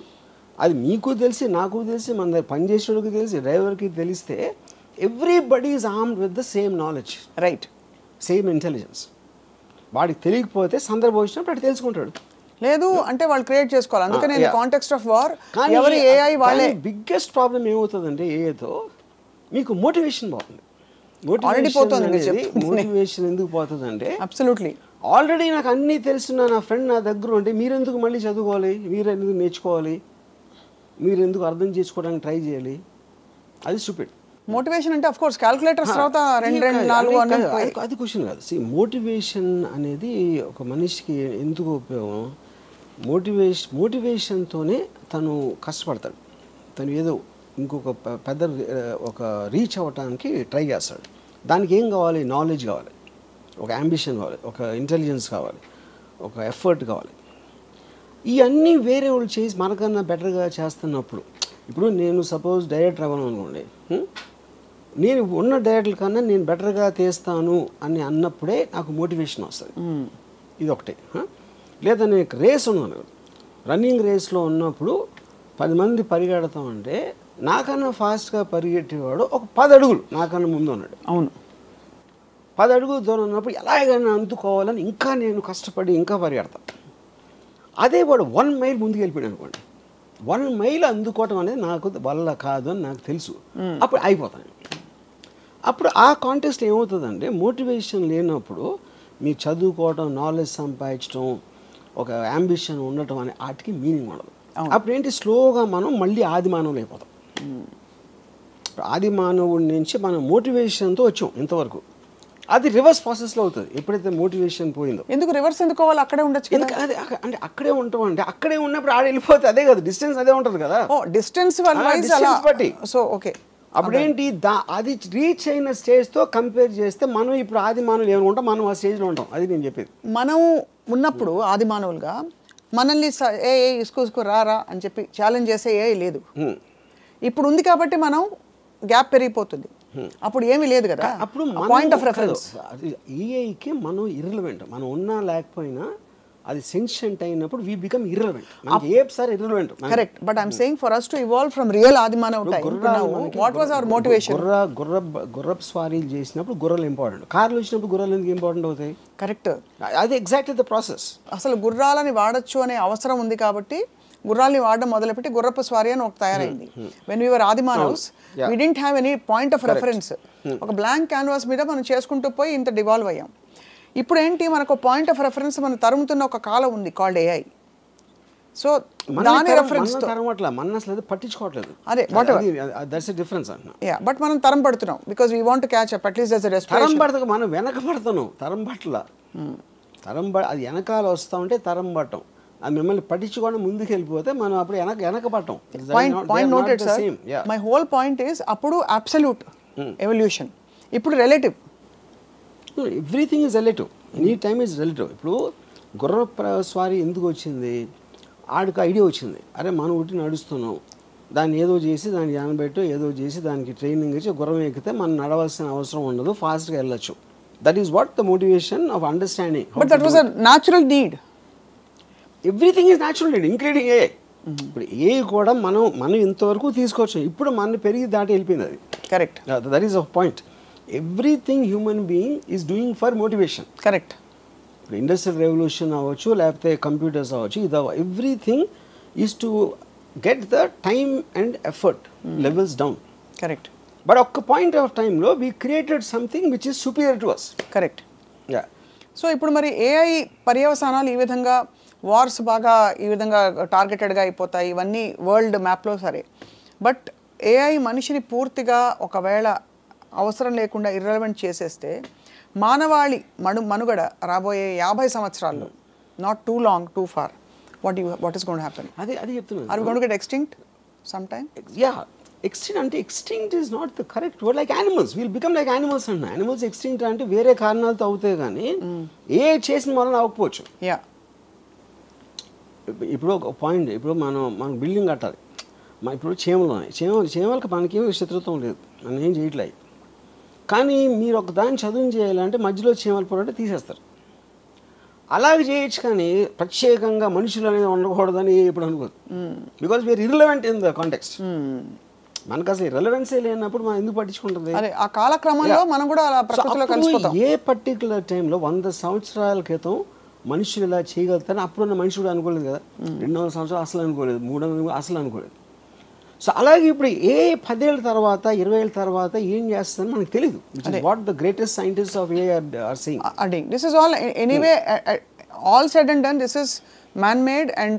అది మీకు తెలిసి, నాకు తెలిసి, మన దగ్గర పనిచేసేవాడికి తెలిసి, డ్రైవర్కి తెలిస్తే everybody is armed with the same knowledge, right, same intelligence. వాడికి తెలియకపోతే సందర్భం వచ్చినప్పుడు అటు తెలుసుకుంటాడు. లేదు అంటే వాళ్ళు క్రియేట్ చేసుకోవాలి. అందుకనే కాంటెక్స్ట్ ఆఫ్ వార్ ఎవరి ఏఐ వాళ్ళే. బిగ్గెస్ట్ ప్రాబ్లం ఏమవుతుందంటే ఏఐతో మీకు మోటివేషన్ పోతుంది. మోటివేషన్ ఎందుకు పోతుందంటే అబ్సల్యూట్లీ ఆల్రెడీ నాకు అన్నీ తెలిసిన నా ఫ్రెండ్ నా దగ్గర ఉంటే మీరెందుకు మళ్ళీ చదువుకోవాలి, మీరెందుకు నేర్చుకోవాలి, మీరెందుకు అర్థం చేసుకోవడానికి ట్రై చేయాలి? అది స్టూపిడ్. మోటివేషన్ అంటే ఆఫ్ కోర్స్ క్యాల్కులేటర్స్ తర్వాత 2 4 అది క్వశ్చన్ కాదు. మోటివేషన్ అనేది ఒక మనిషికి ఎందుకు ఉపయోగం? మోటివేషన్తోనే తను కష్టపడతాడు. తను ఏదో ఇంకొక పెద్ద ఒక రీచ్ అవ్వటానికి ట్రై చేస్తాడు. దానికి ఏం కావాలి? నాలెడ్జ్ కావాలి, ఒక అంబిషన్ కావాలి, ఒక ఇంటెలిజెన్స్ కావాలి, ఒక ఎఫర్ట్ కావాలి. ఇవన్నీ వేరే వాళ్ళు చేసి మనకన్నా బెటర్గా చేస్తున్నప్పుడు, ఇప్పుడు నేను సపోజ్ డైరెక్టర్ అవ్వను అనుకోండి, నేను ఉన్న డైరెక్టర్ కన్నా నేను బెటర్గా తీస్తాను అని అన్నప్పుడే నాకు మోటివేషన్ వస్తుంది. ఇది ఒకటే. లేదా నేను రేస్ ఉన్నాను, రన్నింగ్ రేస్లో ఉన్నప్పుడు 10 మంది పరిగెడతామంటే నాకన్నా ఫాస్ట్గా పరిగెట్టేవాడు ఒక 10 అడుగులు నాకన్నా ముందు ఉన్నాడు. అవును, 10 అడుగులు దూరం ఉన్నప్పుడు ఎలాగైనా అందుకోవాలని ఇంకా నేను కష్టపడి ఇంకా పరిగెడతాను. అదే వాడు 1 మైల్ ముందుకు వెళ్ళిపోయాడు అనుకోండి, 1 మైల్ అందుకోవటం అనేది నాకు వల్ల కాదు అని నాకు తెలుసు. అప్పుడు అయిపోతాను. అప్పుడు ఆ కాంటెస్ట్ ఏమవుతుందంటే మోటివేషన్ లేనప్పుడు మీరు చదువుకోవటం, నాలెడ్జ్ సంపాదించడం, ఒక అంబిషన్ ఉండటం అనే వాటికి మీనింగ్ ఉండదు. అప్పుడు ఏంటి, స్లోగా మనం మళ్ళీ ఆది మానవులు అయిపోతాం. ఆది మానవుడి నుంచి మనం మోటివేషన్తో వచ్చాం ఇంతవరకు. అది రివర్స్ ప్రాసెస్లో అవుతుంది ఎప్పుడైతే మోటివేషన్ పోయిందో. ఎందుకు రివర్స్ ఎందుకు అవ్వాలి? అక్కడే ఉండొచ్చు. అదే అంటే అక్కడే ఉంటాం అంటే అక్కడే ఉన్నప్పుడు ఆడ వెళ్ళిపోతే అదే కదా, డిస్టెన్స్ అదే ఉంటుంది కదా. డిస్టెన్స్ బట్టి. సో ఓకే, అప్పుడేంటి అది రీచ్ అయిన స్టేజ్తో కంపేర్ చేస్తే మనం ఇప్పుడు ఆది మానవులు ఏమైనా ఉంటాం, మనం ఆ స్టేజ్లో ఉంటాం. అది నేను చెప్పేది. మనం ఉన్నప్పుడు ఆది మానవులుగా మనల్ని ఇసుకు రారా అని చెప్పి ఛాలెంజ్ చేసే ఏ లేదు. ఇప్పుడు ఉంది కాబట్టి మనం గ్యాప్ పెరిగిపోతుంది. అప్పుడు ఏమీ లేదు కదా. అప్పుడు పాయింట్ ఆఫ్ రెఫరెన్స్ ఏఐకి మనం ఇర్రెలవెంట్. మనం ఉన్నా లేకపోయినా అది సెన్షియంట్ అయినప్పుడు వి బికమ్ ఇర్రెలవెంట్. మనకి apes are irrelevant. Correct, but I'm saying for us to evolve from real ఆదిమానవ time to now, what was our motivation? గుర్రపు స్వారీలు చేసినప్పుడు గుర్రాలు ఇంపార్టెంట్, కార్లు వచ్చినప్పుడు గుర్రాలు ఎందుకు ఇంపార్టెంట్ అవుతాయి? కరెక్ట్, అది ఎగ్జాక్ట్లీ ద ప్రాసెస్. అసలు గుర్రాలని వాడచ్చు అనే అవసరం ఉంది కాబట్టి గుర్రాలని వాడడం మొదలుపెట్టి గుర్రపు స్వారీ అని ఒక తయారైంది. వెన్ వీ వర్ ఆదిమానవ్స్ we didn't have any point of reference. ఒక బ్లాంక్ క్యాన్వాస్ మీద మనం చేసుకుంటూ పోయి ఇంత డివాల్వ్ అయ్యాం. ఇప్పుడు ఏంటి, మనకు పాయింట్ ఆఫ్ రెఫరెన్స్ మనం తరుముతున్న ఒక కాలం ఉంది కాల్డ్ ఏఐ. సో దాని రెఫరెన్స్ పట్టించుకోవట్లేదు. అదే దట్స్ ఎ డిఫరెన్స్ అన్న. యా, బట్ మనం తరం పడుతున్నాం because we want to catch up at least as a respiration. తరం పడతాం, మనం వెనక పడుతున్నాం. తరం పట్ల అది వెనకాల వస్తూ ఉంటే తరం పట్టం. అది మిమ్మల్ని పట్టించుకోవడం ముందుకు వెళ్ళిపోతే మనం అప్పుడు వెనక పట్టం. Point noted sir. My whole point is అప్పుడు అబ్సల్యూట్ ఎవల్యూషన్, ఇప్పుడు relative. Everything is relative, any time is relative. ఇప్పుడు స్వారీ ఎందుకు వచ్చింది? ఆడికి ఐడియా వచ్చింది, అరే మనం ఒకటి నడుస్తున్నాం, దాన్ని ఏదో చేసి దాన్ని జానబెట్టు ఏదో చేసి దానికి ట్రైనింగ్ ఇచ్చి గుర్రం ఎక్కితే మనం నడవాల్సిన అవసరం ఉండదు, ఫాస్ట్గా వెళ్ళొచ్చు. That is what the motivation of understanding. But that was a natural need. Everything is natural need including a. ఇప్పుడు ఏ కూడా మనం ఇంతవరకు తీసుకోవచ్చు, ఇప్పుడు మన పెరిగి దాటి వెళ్ళిపోయింది అది. Correct. That is a point. Everything human being is doing for motivation. Correct. ఇప్పుడు ఇండస్ట్రియల్ రెవల్యూషన్ అవ్వచ్చు, లేకపోతే కంప్యూటర్స్ అవ్వచ్చు, ఇది everything is to get the time and effort levels down. Correct. But ఒక్క పాయింట్ ఆఫ్ టైంలో we created something which is superior to us. Correct. Yeah. So ఇప్పుడు మరి AI పర్యవసానాలు ఈ విధంగా వార్స్ బాగా ఈ విధంగా టార్గెటెడ్గా అయిపోతాయి, ఇవన్నీ వరల్డ్ మ్యాప్లో సరే. బట్ ఏఐ మనిషిని పూర్తిగా ఒకవేళ అవసరం లేకుండా ఇర్రెలవెంట్ చేసేస్తే మానవాళి మనుగడ రాబోయే 50 సంవత్సరాల్లో, not too long, too far, what is going to happen? అది చెప్తున్నాను. Are we going to get extinct some time? Yeah. Extinct అంటే extinct is not the correct word. Like animals will become like animals అన్న. Animals extinct అంటే వేరే కారణాలతో అవుతాయి కానీ ఏ చేసిన వలన అవ్వకపోవచ్చు. యా. ఇప్పుడు ఒక పాయింట్, ఇప్పుడు మనం బిల్డింగ్ కట్టాలి, ఇప్పుడు చీమలు ఉన్నాయి, చీమలకి మనకేమీ శత్రుత్వం లేదు, మనం ఏం చేయట్లేదు. కానీ మీరు ఒక దాన్ని చదువు చేయాలంటే మధ్యలో చీమలు పొరంటే తీసేస్తారు. అలాగే చేయొచ్చు కానీ ప్రత్యేకంగా మనుషులు అనేది ఉండకూడదని ఎప్పుడు అనుకోదు. Because we're irrelevant in the context. మనకు అసలు రెలవెన్సే లేనప్పుడు మనం ఎందుకు పట్టించుకుంటుంది? ఆ కాలక్రమంలో మనం కూడా అలా ప్రకృతిలో కలిసిపోతాం. ఏ పర్టికులర్ టైంలో 100 సంవత్సరాల క్రితం మనుషులు ఇలా చేయగలుగుతారని అప్పుడున్న మనిషి కూడా అనుకోలేదు కదా. 200 సంవత్సరాలు అసలు అనుకోలేదు, 300 అసలు అనుకోలేదు. సో అలాగే ఇప్పుడు 10 ఏళ్ళ తర్వాత 20 ఏళ్ళ తర్వాత ఏం చేస్తుందని మనకు తెలియదు. What the greatest scientist of AI are saying. This is all anyway, all said and done, this is man-made and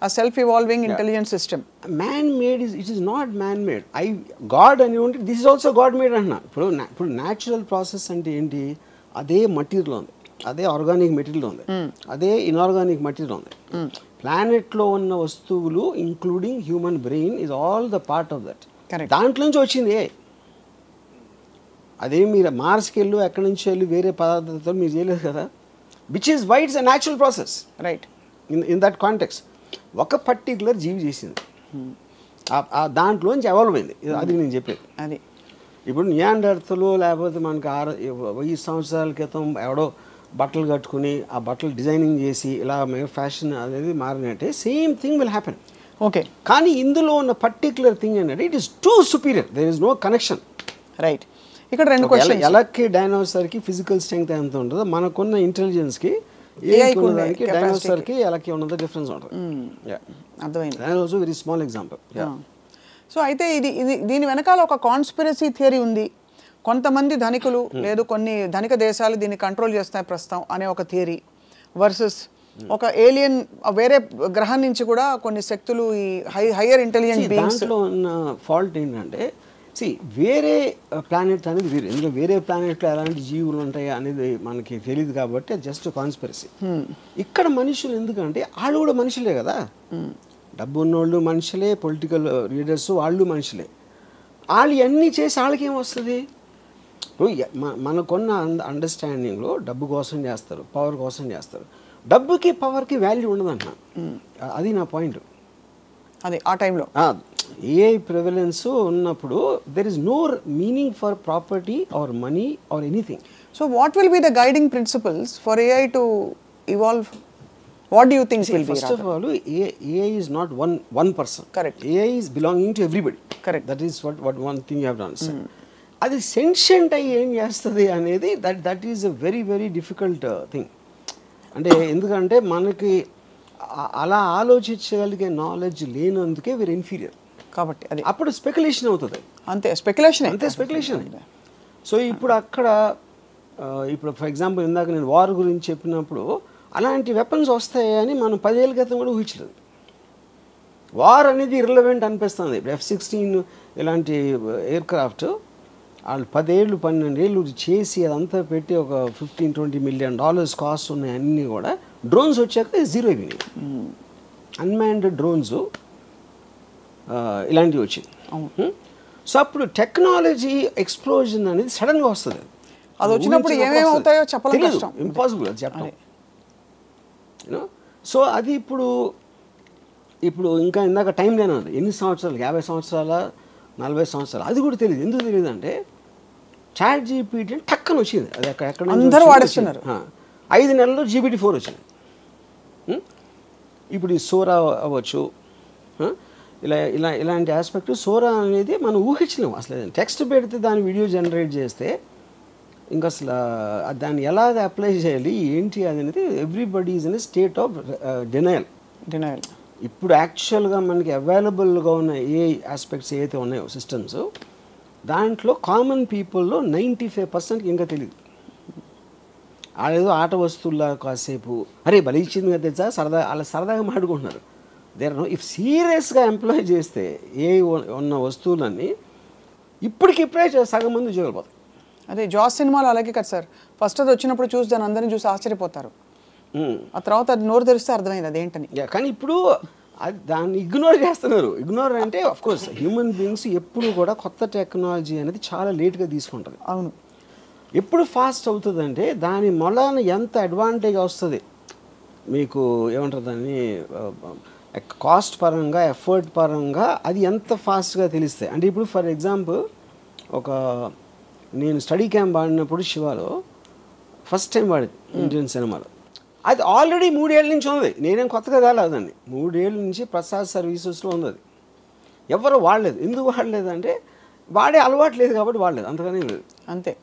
a self-evolving intelligent system. Man-made it is not man-made. God అని ఉంటే this is also God-made అంటున్నా. ఇప్పుడు natural process అంటే ఏంటి? అదే material ఉంది, అదే organic material ఉంది, అదే ఇన్ఆర్గానిక్ మెటీరియల్ ఉంది. ప్లానెట్లో ఉన్న వస్తువులు including human brain is all the part of that. దాంట్లో నుంచి వచ్చింది. అదే మీరు మార్స్కి వెళ్ళు, ఎక్కడి నుంచి వెళ్ళి వేరే పదార్థాలతో మీరు చేయలేదు కదా. Which is why it's a natural process. Right. In that context ఒక పర్టికులర్ జీవి చేసింది, దాంట్లోంచి ఎవాల్వ్ అయింది. అది నేను చెప్పేది. అది ఇప్పుడు నియాండర్తలు లేకపోతే మనకి 1000 సంవత్సరాల క్రితం ఎవడో బట్టలు కట్టుకుని ఆ బట్టలు డిజైనింగ్ చేసి ఇలా ఫ్యాషన్ అనేది మారినట్టే same thing will happen. Okay. కానీ ఇందులో ఉన్న పర్టికులర్ థింగ్ ఏంటంటే it is too superior, there is no connection. Right. ఇక్కడ 2 క్వశ్చన్స్. ఎలక్కి డైనోసార్కి ఫిజికల్ స్ట్రెంగ్త్ ఎంత ఉంటుందో మనకున్న ఇంటెలిజెన్స్కి ఏఐకి డైనోసార్కి ఎలక్కి ఉన్నది డిఫరెన్స్ ఉంటుంది. అర్థమైంది. Also very small example. So అయితే ఇది దీని వెనకాల ఒక కాన్స్పిరసీ థియరీ ఉంది. కొంతమంది ధనికులు లేదు కొన్ని ధనిక దేశాలు దీన్ని కంట్రోల్ చేస్తాయి ప్రస్తుతం అనే ఒక థియరీ వర్సెస్ ఒక ఏలియన్ వేరే గ్రహం నుంచి కూడా కొన్ని శక్తులు ఈ హైయర్ ఇంటెలిజెంట్ బీయింగ్స్. దాంట్లో ఉన్న ఫాల్ట్ ఏంటంటే వేరే ప్లానెట్ అనేది వేరే, ఎందుకంటే వేరే ప్లానెట్లో ఎలాంటి జీవులు ఉంటాయి అనేది మనకి తెలియదు కాబట్టి అది జస్ట్ కాన్స్పిరసీ. ఇక్కడ మనుషులు ఎందుకంటే వాళ్ళు కూడా మనుషులే కదా, డబ్బు ఉన్నోళ్ళు మనుషులే, పొలిటికల్ లీడర్స్ వాళ్ళు మనుషులే. వాళ్ళు ఇవన్నీ చేసి వాళ్ళకి ఏమొస్తుంది? మనకున్న అండర్స్టాండింగ్లో డబ్బు కోసం చేస్తారు, పవర్ కోసం చేస్తారు. డబ్బుకి పవర్కి వాల్యూ ఉండదంట. అది నా పాయింట్. అది ఆ టైంలో ఏఐ ప్రివలెన్స్ ఉన్నప్పుడు there is no meaning for property or money or anything. So what will be the guiding principles for AI to evolve? What do you think will be? First of all, AI is not one person. Correct. AI is belonging to everybody. Correct. That is what one thing you have to understand. అది sentient అయ్యి ఏం చేస్తుంది అనేది that is a very very difficult thing. అంటే ఎందుకంటే మనకి అలా ఆలోచించగలిగే knowledge లేనందుకే వీరు ఇన్ఫీరియర్ కాబట్టి అది అప్పుడు స్పెక్యులేషన్ అవుతుంది. అంతే స్పెక్యులేషన్, అంతే స్పెక్యులేషన్. సో ఇప్పుడు అక్కడ ఇప్పుడు ఫర్ ఎగ్జాంపుల్ ఇందాక నేను వార్ గురించి చెప్పినప్పుడు అలాంటి వెపన్స్ వస్తాయని మనం 10 ఏళ్ళ క్రితం కూడా ఊహించలేదు. వార్ అనేది ఇర్రెలవెంట్ అనిపిస్తుంది. ఇప్పుడు F-16 ఇలాంటి ఎయిర్ క్రాఫ్ట్ వాళ్ళు 10 ఏళ్ళు 12 ఏళ్ళు చేసి అదంతా పెట్టి ఒక $15-20 మిలియన్ కాస్ట్ ఉన్నాయి. అన్నీ కూడా డ్రోన్స్ వచ్చాక జీరో అయిపోయినాయి. అన్మాన్డ్ డ్రోన్స్ ఇలాంటివి వచ్చింది. సో అప్పుడు టెక్నాలజీ ఎక్స్ప్లోజన్ అనేది సడన్గా వస్తుంది. అది వచ్చినప్పుడు ఏమేమి అవుతాయో చెప్పలేదు, ఇంపాసిబుల్ అది చెప్పడం. యూనో. సో అది ఇప్పుడు ఇంకా ఇందాక టైం లేని ఉంది, ఎన్ని సంవత్సరాలు, 50 సంవత్సరాల 40 సంవత్సరాలు, అది కూడా తెలియదు. ఎందుకు తెలియదు అంటే చాట్ జీపీటీ టక్కన వచ్చింది. అది ఎక్కడ అందరూ వాడేస్తున్నారు. 5 నెలల్లో GPT-4 వచ్చింది. ఇప్పుడు ఈ సోరా అవ్వచ్చు, ఇలాంటి ఆస్పెక్ట్. సోరా అనేది మనం ఊహించలేము అసలు. టెక్స్ట్ పెడితే దాని వీడియో జనరేట్ చేస్తే ఇంకా అసలు దాన్ని ఎలాగ అప్లై చేయాలి ఏంటి అనేది everybody is in state of denial. ఇప్పుడు యాక్చువల్గా మనకి అవైలబుల్గా ఉన్న ఏ ఆస్పెక్ట్స్ ఏవైతే ఉన్నాయో సిస్టమ్స్, దాంట్లో కామన్ పీపుల్లో 95% ఇంకా తెలియదు. వాళ్ళేదో ఆట వస్తువుల్లా కాసేపు అరే బలి ఇచ్చింది కదా తెలుసా సరదాగా మాట్లాడుకుంటున్నారు. ఇఫ్ సీరియస్గా ఎంప్లాయ్ చేస్తే ఏ ఉన్న వస్తువులన్నీ ఇప్పటికిప్పుడే సగం మంది ఉద్యోగాలు పోతాయి. అదే జాస్ సినిమాలో అలాగే కదా సార్, ఫస్ట్ అది వచ్చినప్పుడు చూసి దాన్ని అందరినీ చూసి ఆశ్చర్యపోతారు, ఆ తర్వాత అది నోరు తెరిస్తే అర్థమైంది అదేంటని. కానీ ఇప్పుడు దాన్ని ఇగ్నోర్ చేస్తున్నారు. ఇగ్నోర్ అంటే అఫ్కోర్స్ హ్యూమన్ బీయింగ్స్ ఎప్పుడు కూడా కొత్త టెక్నాలజీ అనేది చాలా లేట్గా తీసుకుంటుంది. అవును. ఎప్పుడు ఫాస్ట్ అవుతుందంటే దాని మొలాన ఎంత అడ్వాంటేజ్ వస్తుంది మీకు, ఏమంటారు దాన్ని, కాస్ట్ పరంగా ఎఫర్ట్ పరంగా అది ఎంత ఫాస్ట్గా తెలుస్తాయి. అంటే ఇప్పుడు ఫర్ ఎగ్జాంపుల్ నేను స్టడీ క్యాంప్ ఆడినప్పుడు శివాలో ఫస్ట్ టైం వాడింది ఇండియన్ సినిమాలో. అది ఆల్రెడీ 3 ఏళ్ళ నుంచి ఉంది, నేనేం కొత్తగా కాలేదండి. 3 ఏళ్ళ నుంచి ప్రసాద్ సర్వీసెస్లో ఉంది. అది ఎవరు వాడలేదు. ఎందుకు వాడలేదు అంటే వాడే అలవాటు లేదు కాబట్టి వాడలేదు, అంతగానే లేదు. అంతే.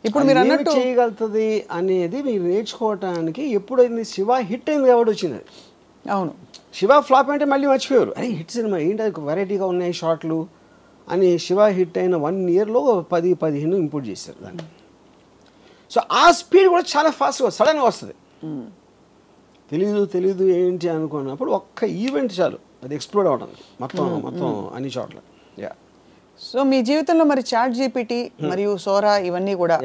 ఇప్పుడు మీరు అన్నట్టు చేయగలుగుతుంది అనేది మీరు నేర్చుకోవటానికి ఎప్పుడైంది శివ హిట్ అయింది కాబట్టి వచ్చింది. అవును. శివ ఫ్లాప్ అంటే మళ్ళీ మర్చిపోయారు, అరే హిట్ సినిమా ఏంటి అది వెరైటీగా ఉన్నాయి షార్ట్లు అని. శివ హిట్ అయిన 1 ఇయర్లో 10-15 ఇంపోర్ట్ చేశారు దాన్ని. సో ఆ స్పీడ్ కూడా చాలా ఫాస్ట్గా సడన్గా వస్తుంది. తెలీదు ఏంటి అనుకున్నప్పుడు ఒక్క ఈవెంట్ చాలు అది ఎక్స్ప్లోర్ అవడానికి మొత్తం అన్ని చోట్ల. యా. సో మీ జీవితంలో మరి చాట్ జీపీటీ మరియు సోరా ఇవన్నీ కూడా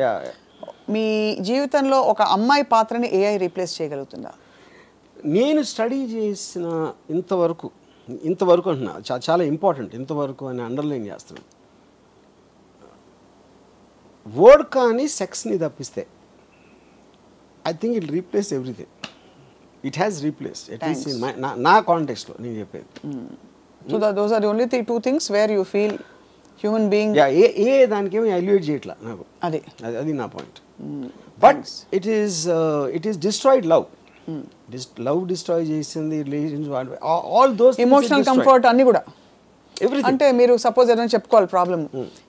మీ జీవితంలో ఒక అమ్మాయి పాత్రని ఏఐ రీప్లేస్ చేయగలుగుతుందా? నేను స్టడీ చేసిన ఇంతవరకు అంటున్నా, చాలా ఇంపార్టెంట్ ఇంతవరకు అని అండర్లైన్ చేస్తున్నాను. వర్డ్ కానీ సెక్స్ని తప్పిస్తే I think it replace everything. It has replaced at least in నా కాంటెక్స్ట్లో నేను చెప్పేది. So those are the only 2 things where you feel human being. ఏ దానికేమో ఎలివేట్ చేయట్లా నాకు, అది నా పాయింట్. But it is destroyed love. Love destroy చేసింది, relations, all those emotional comfort అన్ని కూడా. అంటే మీరు సపోజ్ ఏదైనా చెప్పుకోవాలి ప్రాబ్లమ్,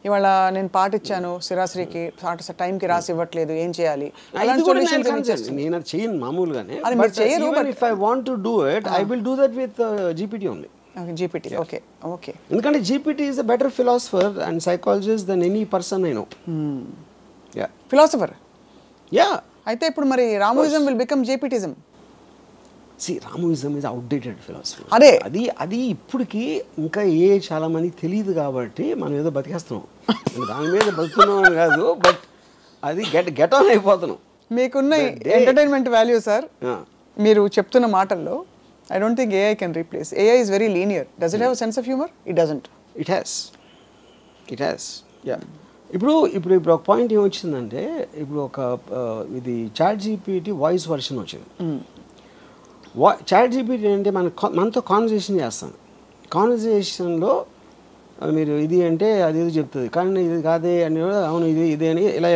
ఇవాళ నేను పాట ఇచ్చాను శిరాశ్రీకి, పాట టైంకి రాసి ఇవ్వట్లేదు, ఏం చేయాలి? నేను అది చేయను మామూలుగానే. If I want to do it I will do that with GPT only. GPT. Okay. ఎందుకంటే GPT is a better philosopher and psychologist then any person I know. Philosopher. Yeah. అయితే ఇప్పుడు మరి రామోయిజం విల్ బికమ్ జీపీటిజం. రామోయిజం is outdated philosophy. అదే అది ఇప్పటికి ఇంకా చాలా మందికి తెలియదు కాబట్టి మనం ఏదో బతికేస్తున్నాం. దాని మీద బతుకుతున్నాం కాదు, బట్ అది గెట్ ఆన్ అయిపోతున్నాం. మీకున్న ఎంటర్టైన్మెంట్ వాల్యూ సార్ మీరు చెప్తున్న మాటల్లో, I don't think AI can replace. AI is very linear. Does it have a sense of humor? It doesn't. It has. Yeah. ఇప్పుడు ఒక పాయింట్ ఏమొచ్చిందంటే, ఇప్పుడు ఇది చాట్ జీపీటీ వాయిస్ వర్షన్ వచ్చింది. చాట్ జీపీటీ అంటే మనతో కాన్వర్సేషన్ చేస్తాం. కాన్వర్సేషన్లో మీరు ఇది అంటే అది ఏదో చెప్తుంది, కానీ ఇది కాదే అని, అవును ఇదే అని ఇలా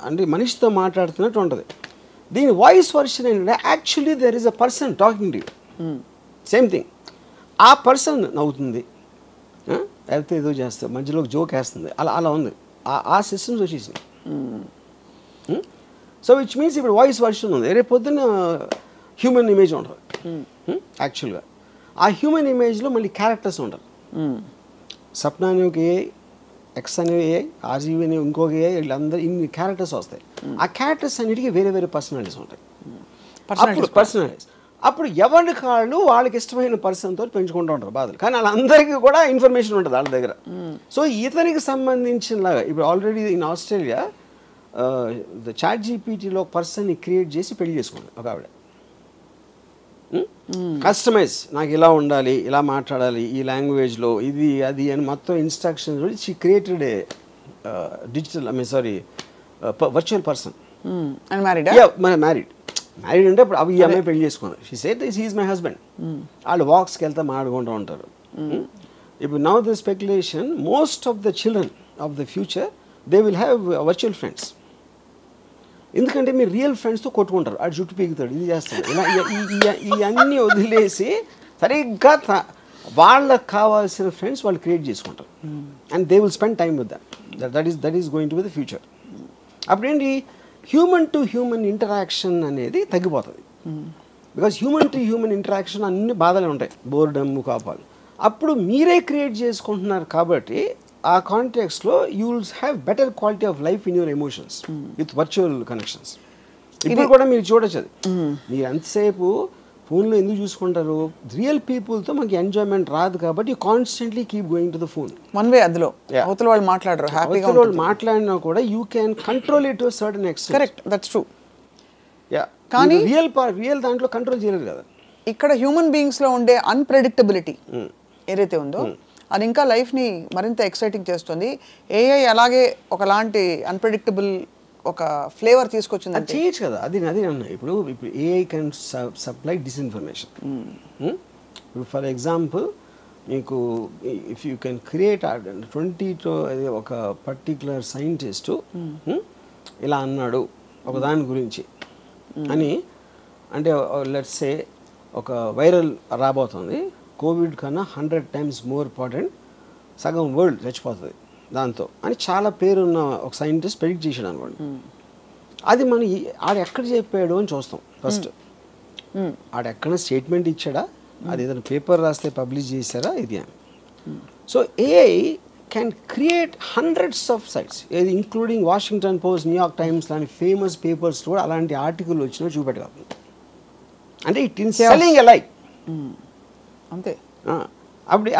అంటే మనిషితో మాట్లాడుతున్నట్టు ఉంటుంది. దీని వాయిస్ వర్షన్ ఏంటంటే actually there is a person talking to you. Same thing. ఆ పర్సన్ నవ్వుతుంది, లేకపోతే ఏదో చేస్తుంది, మధ్యలో జోక్ వేస్తుంది, అలా ఉంది. ఆ సిస్టమ్స్ వచ్చేసినాయి. సో విచ్ మీన్స్ ఇప్పుడు వాయిస్ వర్షన్ ఉంది, రేపు పొద్దున్న హ్యూమన్ ఇమేజ్ ఉంటుంది యాక్చువల్గా. ఆ హ్యూమన్ ఇమేజ్లో మళ్ళీ క్యారెక్టర్స్ ఉంటారు. సప్నా అనే ఒక ఏఐ, ఎక్స్ అనే ఏఐ, ఆర్జీవి అనే ఇంకొక ఏఐ, వీళ్ళందరూ ఇన్ని క్యారెక్టర్స్ వస్తాయి. ఆ క్యారెక్టర్స్ అన్నిటికీ వేరే పర్సనాలిటీస్ ఉంటాయి. పర్సనాలిటీస్ అప్పుడు ఎవరి కాళ్ళు వాళ్ళకి ఇష్టమైన పర్సన్తో పెంచుకుంటూ ఉంటారు బాధలు, కానీ వాళ్ళందరికీ కూడా ఇన్ఫర్మేషన్ ఉంటుంది వాళ్ళ దగ్గర. సో ఇతనికి సంబంధించినలాగా ఇప్పుడు ఆల్రెడీ ఇన్ ఆస్ట్రేలియా చాట్ జీపీటీలో పర్సన్ని క్రియేట్ చేసి పెళ్లి చేసుకోండి ఒక ఆవిడ. కస్టమైజ్, నాకు ఇలా ఉండాలి, ఇలా మాట్లాడాలి, ఈ లాంగ్వేజ్లో, ఇది అది అని మొత్తం instructions she created a digital virtual person. Married married అంటే ఇప్పుడు అవి ఈ అమ్మాయి పెళ్లి చేసుకున్నారు. She said this is my husband. వాళ్ళు వాక్స్కి వెళ్తా మాట్లాడుకుంటూ ఉంటారు. ఇప్పుడు now the speculation most of the children of the future they will have virtual friends. ఎందుకంటే మీరు రియల్ ఫ్రెండ్స్తో కొట్టుకుంటారు, ఆడు జుట్టు పీకుతాడు, ఇది చేస్తాడు, ఇలా ఇవన్నీ వదిలేసి సరిగ్గా వాళ్ళకి కావాల్సిన ఫ్రెండ్స్ వాళ్ళు క్రియేట్ చేసుకుంటారు. And they will spend time with that is going to be the future. అప్పుడేంటి హ్యూమన్ టు హ్యూమన్ ఇంటరాక్షన్ అనేది తగ్గిపోతుంది. Because human to human interaction అన్ని బాధలే ఉంటాయి, బోర్డమ్, కోపాలు. అప్పుడు మీరే క్రియేట్ చేసుకుంటున్నారు కాబట్టి ఆ కాంటెక్స్లో you will have better quality of life in your emotions with virtual connections. ఇప్పుడు కూడా మీరు చూడొచ్చు అది. మీరు ఎంతసేపు ఫోన్లో ఎందుకు చూసుకుంటారు? రియల్ పీపుల్తో మనకి ఎంజాయ్మెంట్ రాదు కాబట్టి you constantly keep going to the phone. One way అందులో అవతల వాళ్ళు మాట్లాడరు, హ్యాపీగా వాళ్ళు మాట్లాడినా కూడా you can control it to certain extent. Correct, that's true. Yeah, కానీ రియల్ దాంట్లో కంట్రోల్ చేయలేదు కదా. ఇక్కడ హ్యూమన్ బీయింగ్స్లో ఉండే అన్ప్రెడిక్టబిలిటీ ఏదైతే ఉందో అది ఇంకా లైఫ్ని మరింత ఎక్సైటింగ్ చేస్తుంది. ఏఐ అలాగే ఒకలాంటి అన్ప్రెడిక్టబుల్ ఒక ఫ్లేవర్ తీసుకొచ్చింది. అది చేయొచ్చు కదా, అది అన్న. ఇప్పుడు ఏఐ కెన్ సప్లై డిస్ఇన్ఫర్మేషన్. ఇప్పుడు ఫర్ ఎగ్జాంపుల్ మీకు ఇఫ్ యూ కెన్ క్రియేట్ 20 ఒక పర్టిక్యులర్ సైంటిస్టు ఇలా అన్నాడు ఒక దాని గురించి అని, అంటే లెట్స్ సే ఒక వైరల్ రాబోతుంది, కోవిడ్ కన్నా 100 times మోర్ ఇంపార్టెంట్, సగం వరల్డ్ చచ్చిపోతుంది దాంతో అని చాలా పేరున్న ఒక సైంటిస్ట్ ప్రెడిక్ట్ చేశాడు అనమాట. అది మనం ఆడు ఎక్కడ చెప్పాడు అని చూస్తాం ఫస్ట్. ఆడెక్కడ స్టేట్మెంట్ ఇచ్చాడా, అది ఏదైనా పేపర్ రాస్తే పబ్లిష్ చేశారా, ఇది అని. So AI can create hundreds of sites, ఏది including Washington Post, New York Times లాంటి ఫేమస్ పేపర్స్ కూడా అలాంటి ఆర్టికల్ వచ్చినా చూపెట్టగలుగుతుంది. అంటే it in selling a like అంతే.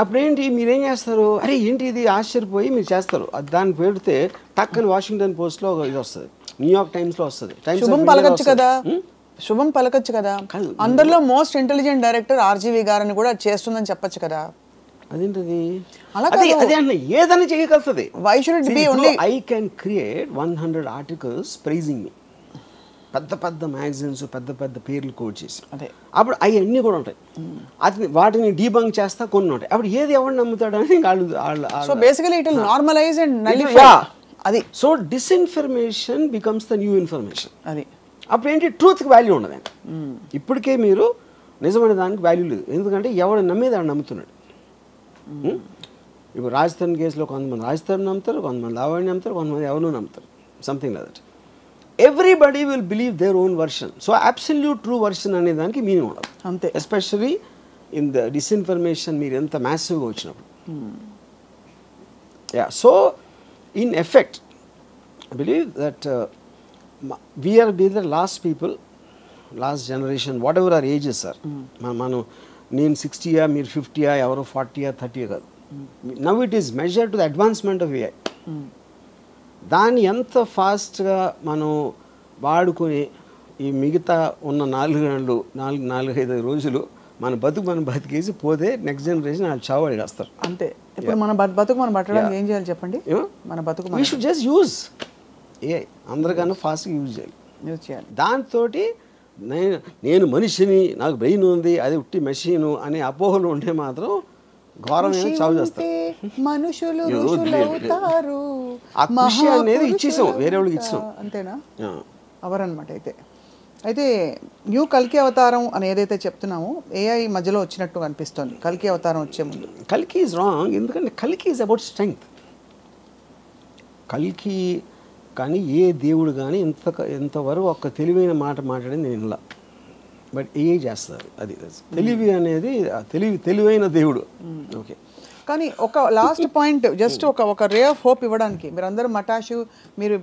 అప్పుడేంటి మీరేం చేస్తారు, అరే ఏంటి ఇది ఆశ్చర్యపోయి మీరు చేస్తారు. అది దాన్ని పెడితే టక్కని వాషింగ్టన్ పోస్ట్లో ఇది వస్తుంది, న్యూయార్క్ టైమ్స్లో వస్తుంది. శుభం పలకచ్చు కదా, శుభం పలకచ్చు కదా. అందరిలో మోస్ట్ ఇంటెలిజెంట్ డైరెక్టర్ ఆర్జీవి గారని కూడా చేస్తుందని చెప్పొచ్చు కదా. అదేంటది అలా అదే అన్న ఏదైనా చేయగలుగుతుంది. Why should it be only I can create 100 articles praising me, పెద్ద పెద్ద మ్యాగజైన్స్ పెద్ద పెద్ద పేర్లు కోట్ చేసి, అప్పుడు అవన్నీ కూడా ఉంటాయి. అది వాటిని డీబంక్ చేస్తా కొన్ని ఉంటాయి. అప్పుడు ఏది ఎవరు నమ్ముతాడు అని so basically it will normalise and nullify అది. So disinformation becomes the new information. అది అప్పుడు ఏంటి, ట్రూత్కి వాల్యూ ఉండదండి. ఇప్పటికే మీరు నిజమైన దానికి వాల్యూ లేదు, ఎందుకంటే ఎవడు నమ్మేది ఆడు నమ్ముతున్నాడు. ఇప్పుడు రాజస్థాన్ కేసులో కొంతమంది రాజస్థాన్ నమ్ముతారు, కొంతమంది లావణ్య నమ్ముతారు, కొంతమంది ఎవరు నమ్ముతారు, something like that. Everybody will believe their own version. So absolute true version అనే దానికి మీనింగ్ ఉండదు అంతే. ఎస్పెషలీ ఇన్ ద డిస్ఇన్ఫర్మేషన్ మీరు ఎంత మ్యాసివ్గా వచ్చినప్పుడు. Yeah, so in effect I believe that we're be the last people, last generation, whatever our ages sir. మనం నేను 60 మీరు 50 ఎవరో 40 30 కాదు. Now it is measured to the advancement of AI. దాన్ని ఎంత ఫాస్ట్గా మనం వాడుకొని ఈ మిగతా ఉన్న 4-5 రోజులు మన మనం బతికేసి పోతే నెక్స్ట్ జనరేషన్ వాళ్ళు చావు వేస్తారు అంతే. ఇప్పుడు మన బతుకు మనం పట్టడానికి ఏం చేయాలి చెప్పండి? మన బతుకు we should just use AI, అందరికన్నా ఫాస్ట్గా యూజ్ చేయాలి. దాంతో నేను మనిషిని, నాకు బ్రెయిన్ ఉంది, అది ఉట్టి మెషిను అనే అపోహలు ఉంటే మాత్రం ఘోరమైన చావు చేస్తారు. మనుషులు ఆ కృషి అనేది ఇచ్చేసాం, వేరే వాళ్ళకి ఇచ్చాం అంతేనా అవరనమాట. అయితే న్యూ కల్కి అవతారం అని ఏదైతే చెప్తున్నామో ఏఐ మధ్యలో వచ్చినట్టు అనిపిస్తుంది. కల్కి అవతారం వచ్చే ముందు కల్కి ఈజ్ రాంగ్, ఎందుకంటే కల్కి ఈజ్ అబౌట్ స్ట్రెంగ్త్. కల్కి కానీ ఏ దేవుడు కానీ ఇంతవరకు ఒక్క తెలివైన మాట మాట్లాడింది నేను ఇలా, బట్ ఏ చేస్తారు అది తెలివి అనేది తెలివైన దేవుడు. ఓకే, కానీ ఒక లాస్ట్ పాయింట్ జస్ట్ ఒక రే ఆఫ్ హోప్ ఇవ్వడానికి మీరందరూ మటాషు మీరు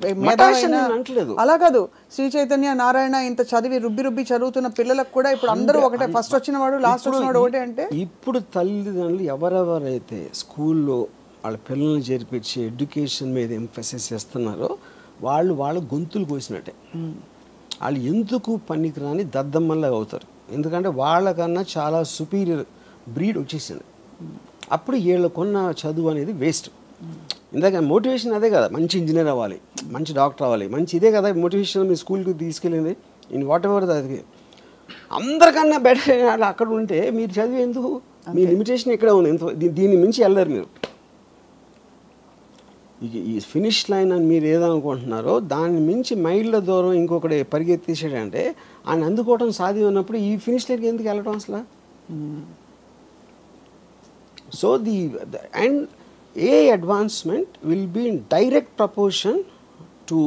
అలా కాదు, శ్రీ చైతన్య నారాయణ ఇంత చదివి రుబ్బి చదువుతున్న పిల్లలకు కూడా ఇప్పుడు అందరూ ఒకటే, ఫస్ట్ వచ్చిన వాడు లాస్ట్ వచ్చిన వాడు ఒకటే. అంటే ఇప్పుడు తల్లిదండ్రులు ఎవరెవరైతే స్కూల్లో వాళ్ళ పిల్లల్ని చేర్పించి ఎడ్యుకేషన్ మీద ఎంఫసిస్ చేస్తున్నారో వాళ్ళ గొంతులు కోసినట్టే. వాళ్ళు ఎందుకు పనికిరాని దద్దమ్మల్లాగా అవుతారు, ఎందుకంటే వాళ్ళకన్నా చాలా సుపీరియర్ బ్రీడ్ వచ్చేసింది. అప్పుడు వీళ్ళకున్న చదువు అనేది వేస్ట్. ఇందాక మోటివేషన్ అదే కదా, మంచి ఇంజనీర్ అవ్వాలి, మంచి డాక్టర్ అవ్వాలి, మంచి ఇదే కదా మోటివేషన్. మీ స్కూల్కి తీసుకెళ్ళింది ఇన్ వాట్ ఎవర్ అది అందరికన్నా బెటర్ అలా అక్కడ ఉంటే మీరు చదివి ఎందుకు? మీ లిమిటేషన్ ఎక్కడ ఉంది, దీన్ని మించి వెళ్ళరు మీరు. ఈ ఫినిష్ లైన్ అని మీరు ఏదనుకుంటున్నారో దాన్ని మించి మైళ్ళ దూరం ఇంకొకటి పరిగెత్తేసాడంటే ఆయన అందుకోవడం సాధ్యం ఉన్నప్పుడు ఈ ఫినిష్ లైన్కి ఎందుకు వెళ్ళడం అసలు? So and a advancement will be in direct proportion to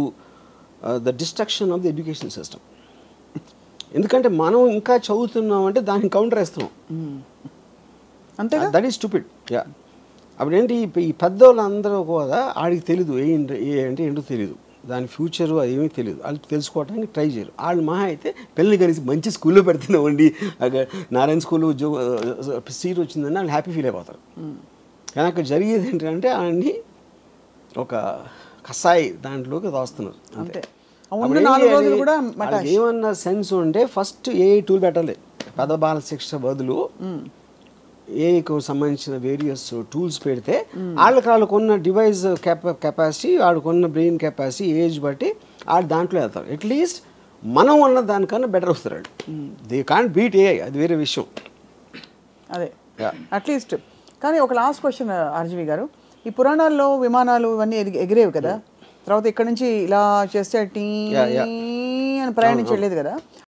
the destruction of the education system. ఎందుకంటే మనం ఇంకా చదువుతున్నాం అంటే దానికి కౌంటర్ వేస్తున్నాం. అంతే, దట్ ఈస్ స్టూపిడ్. యా, అప్పుడేంటి ఈ పెద్దోళ్ళందరూ కూడా ఆడికి తెలీదు ఏ అంటే ఏంటో తెలియదు, దాని ఫ్యూచరు ఏమీ తెలియదు, వాళ్ళు తెలుసుకోవడానికి ట్రై చేయరు. వాళ్ళు మహా అయితే పిల్లల్ని కలిసి మంచి స్కూల్లో పెడుతున్నామండి, నారాయణ స్కూల్లో సీట్ వచ్చిందని వాళ్ళు హ్యాపీ ఫీల్ అయిపోతారు. కానీ అక్కడ జరిగేది ఏంటంటే ఆయన్ని ఒక కసాయి దాంట్లోకి దోస్తున్నారు. అంతే. ఏమన్నా సెన్స్ ఉంటే ఫస్ట్ ఏ టూల్ పెట్టాలి. పెద్ద బాల శిక్ష బదులు ఏకు సంబంధించిన వేరియస్ టూల్స్ పెడితే వాళ్ళకున్న డివైస్ కెపాసిటీ, వాళ్ళకున్న బ్రెయిన్ కెపాసిటీ, ఏజ్ బట్టి వాళ్ళు దాంట్లో వెళ్తారు. అట్లీస్ట్ మనం ఉన్న దానికన్నా బెటర్ వస్తారు. దే కాంట్ బీట్ ఏఐ, అది వేరే విషయం. అదే అట్లీస్ట్. కానీ ఒక లాస్ట్ క్వశ్చన్ ఆర్జీవి గారు, ఈ పురాణాల్లో విమానాలు ఇవన్నీ ఎగిరేవి కదా, తర్వాత ఇక్కడ నుంచి ఇలా చేస్తే టీ అని ప్రయాణించలేదు కదా,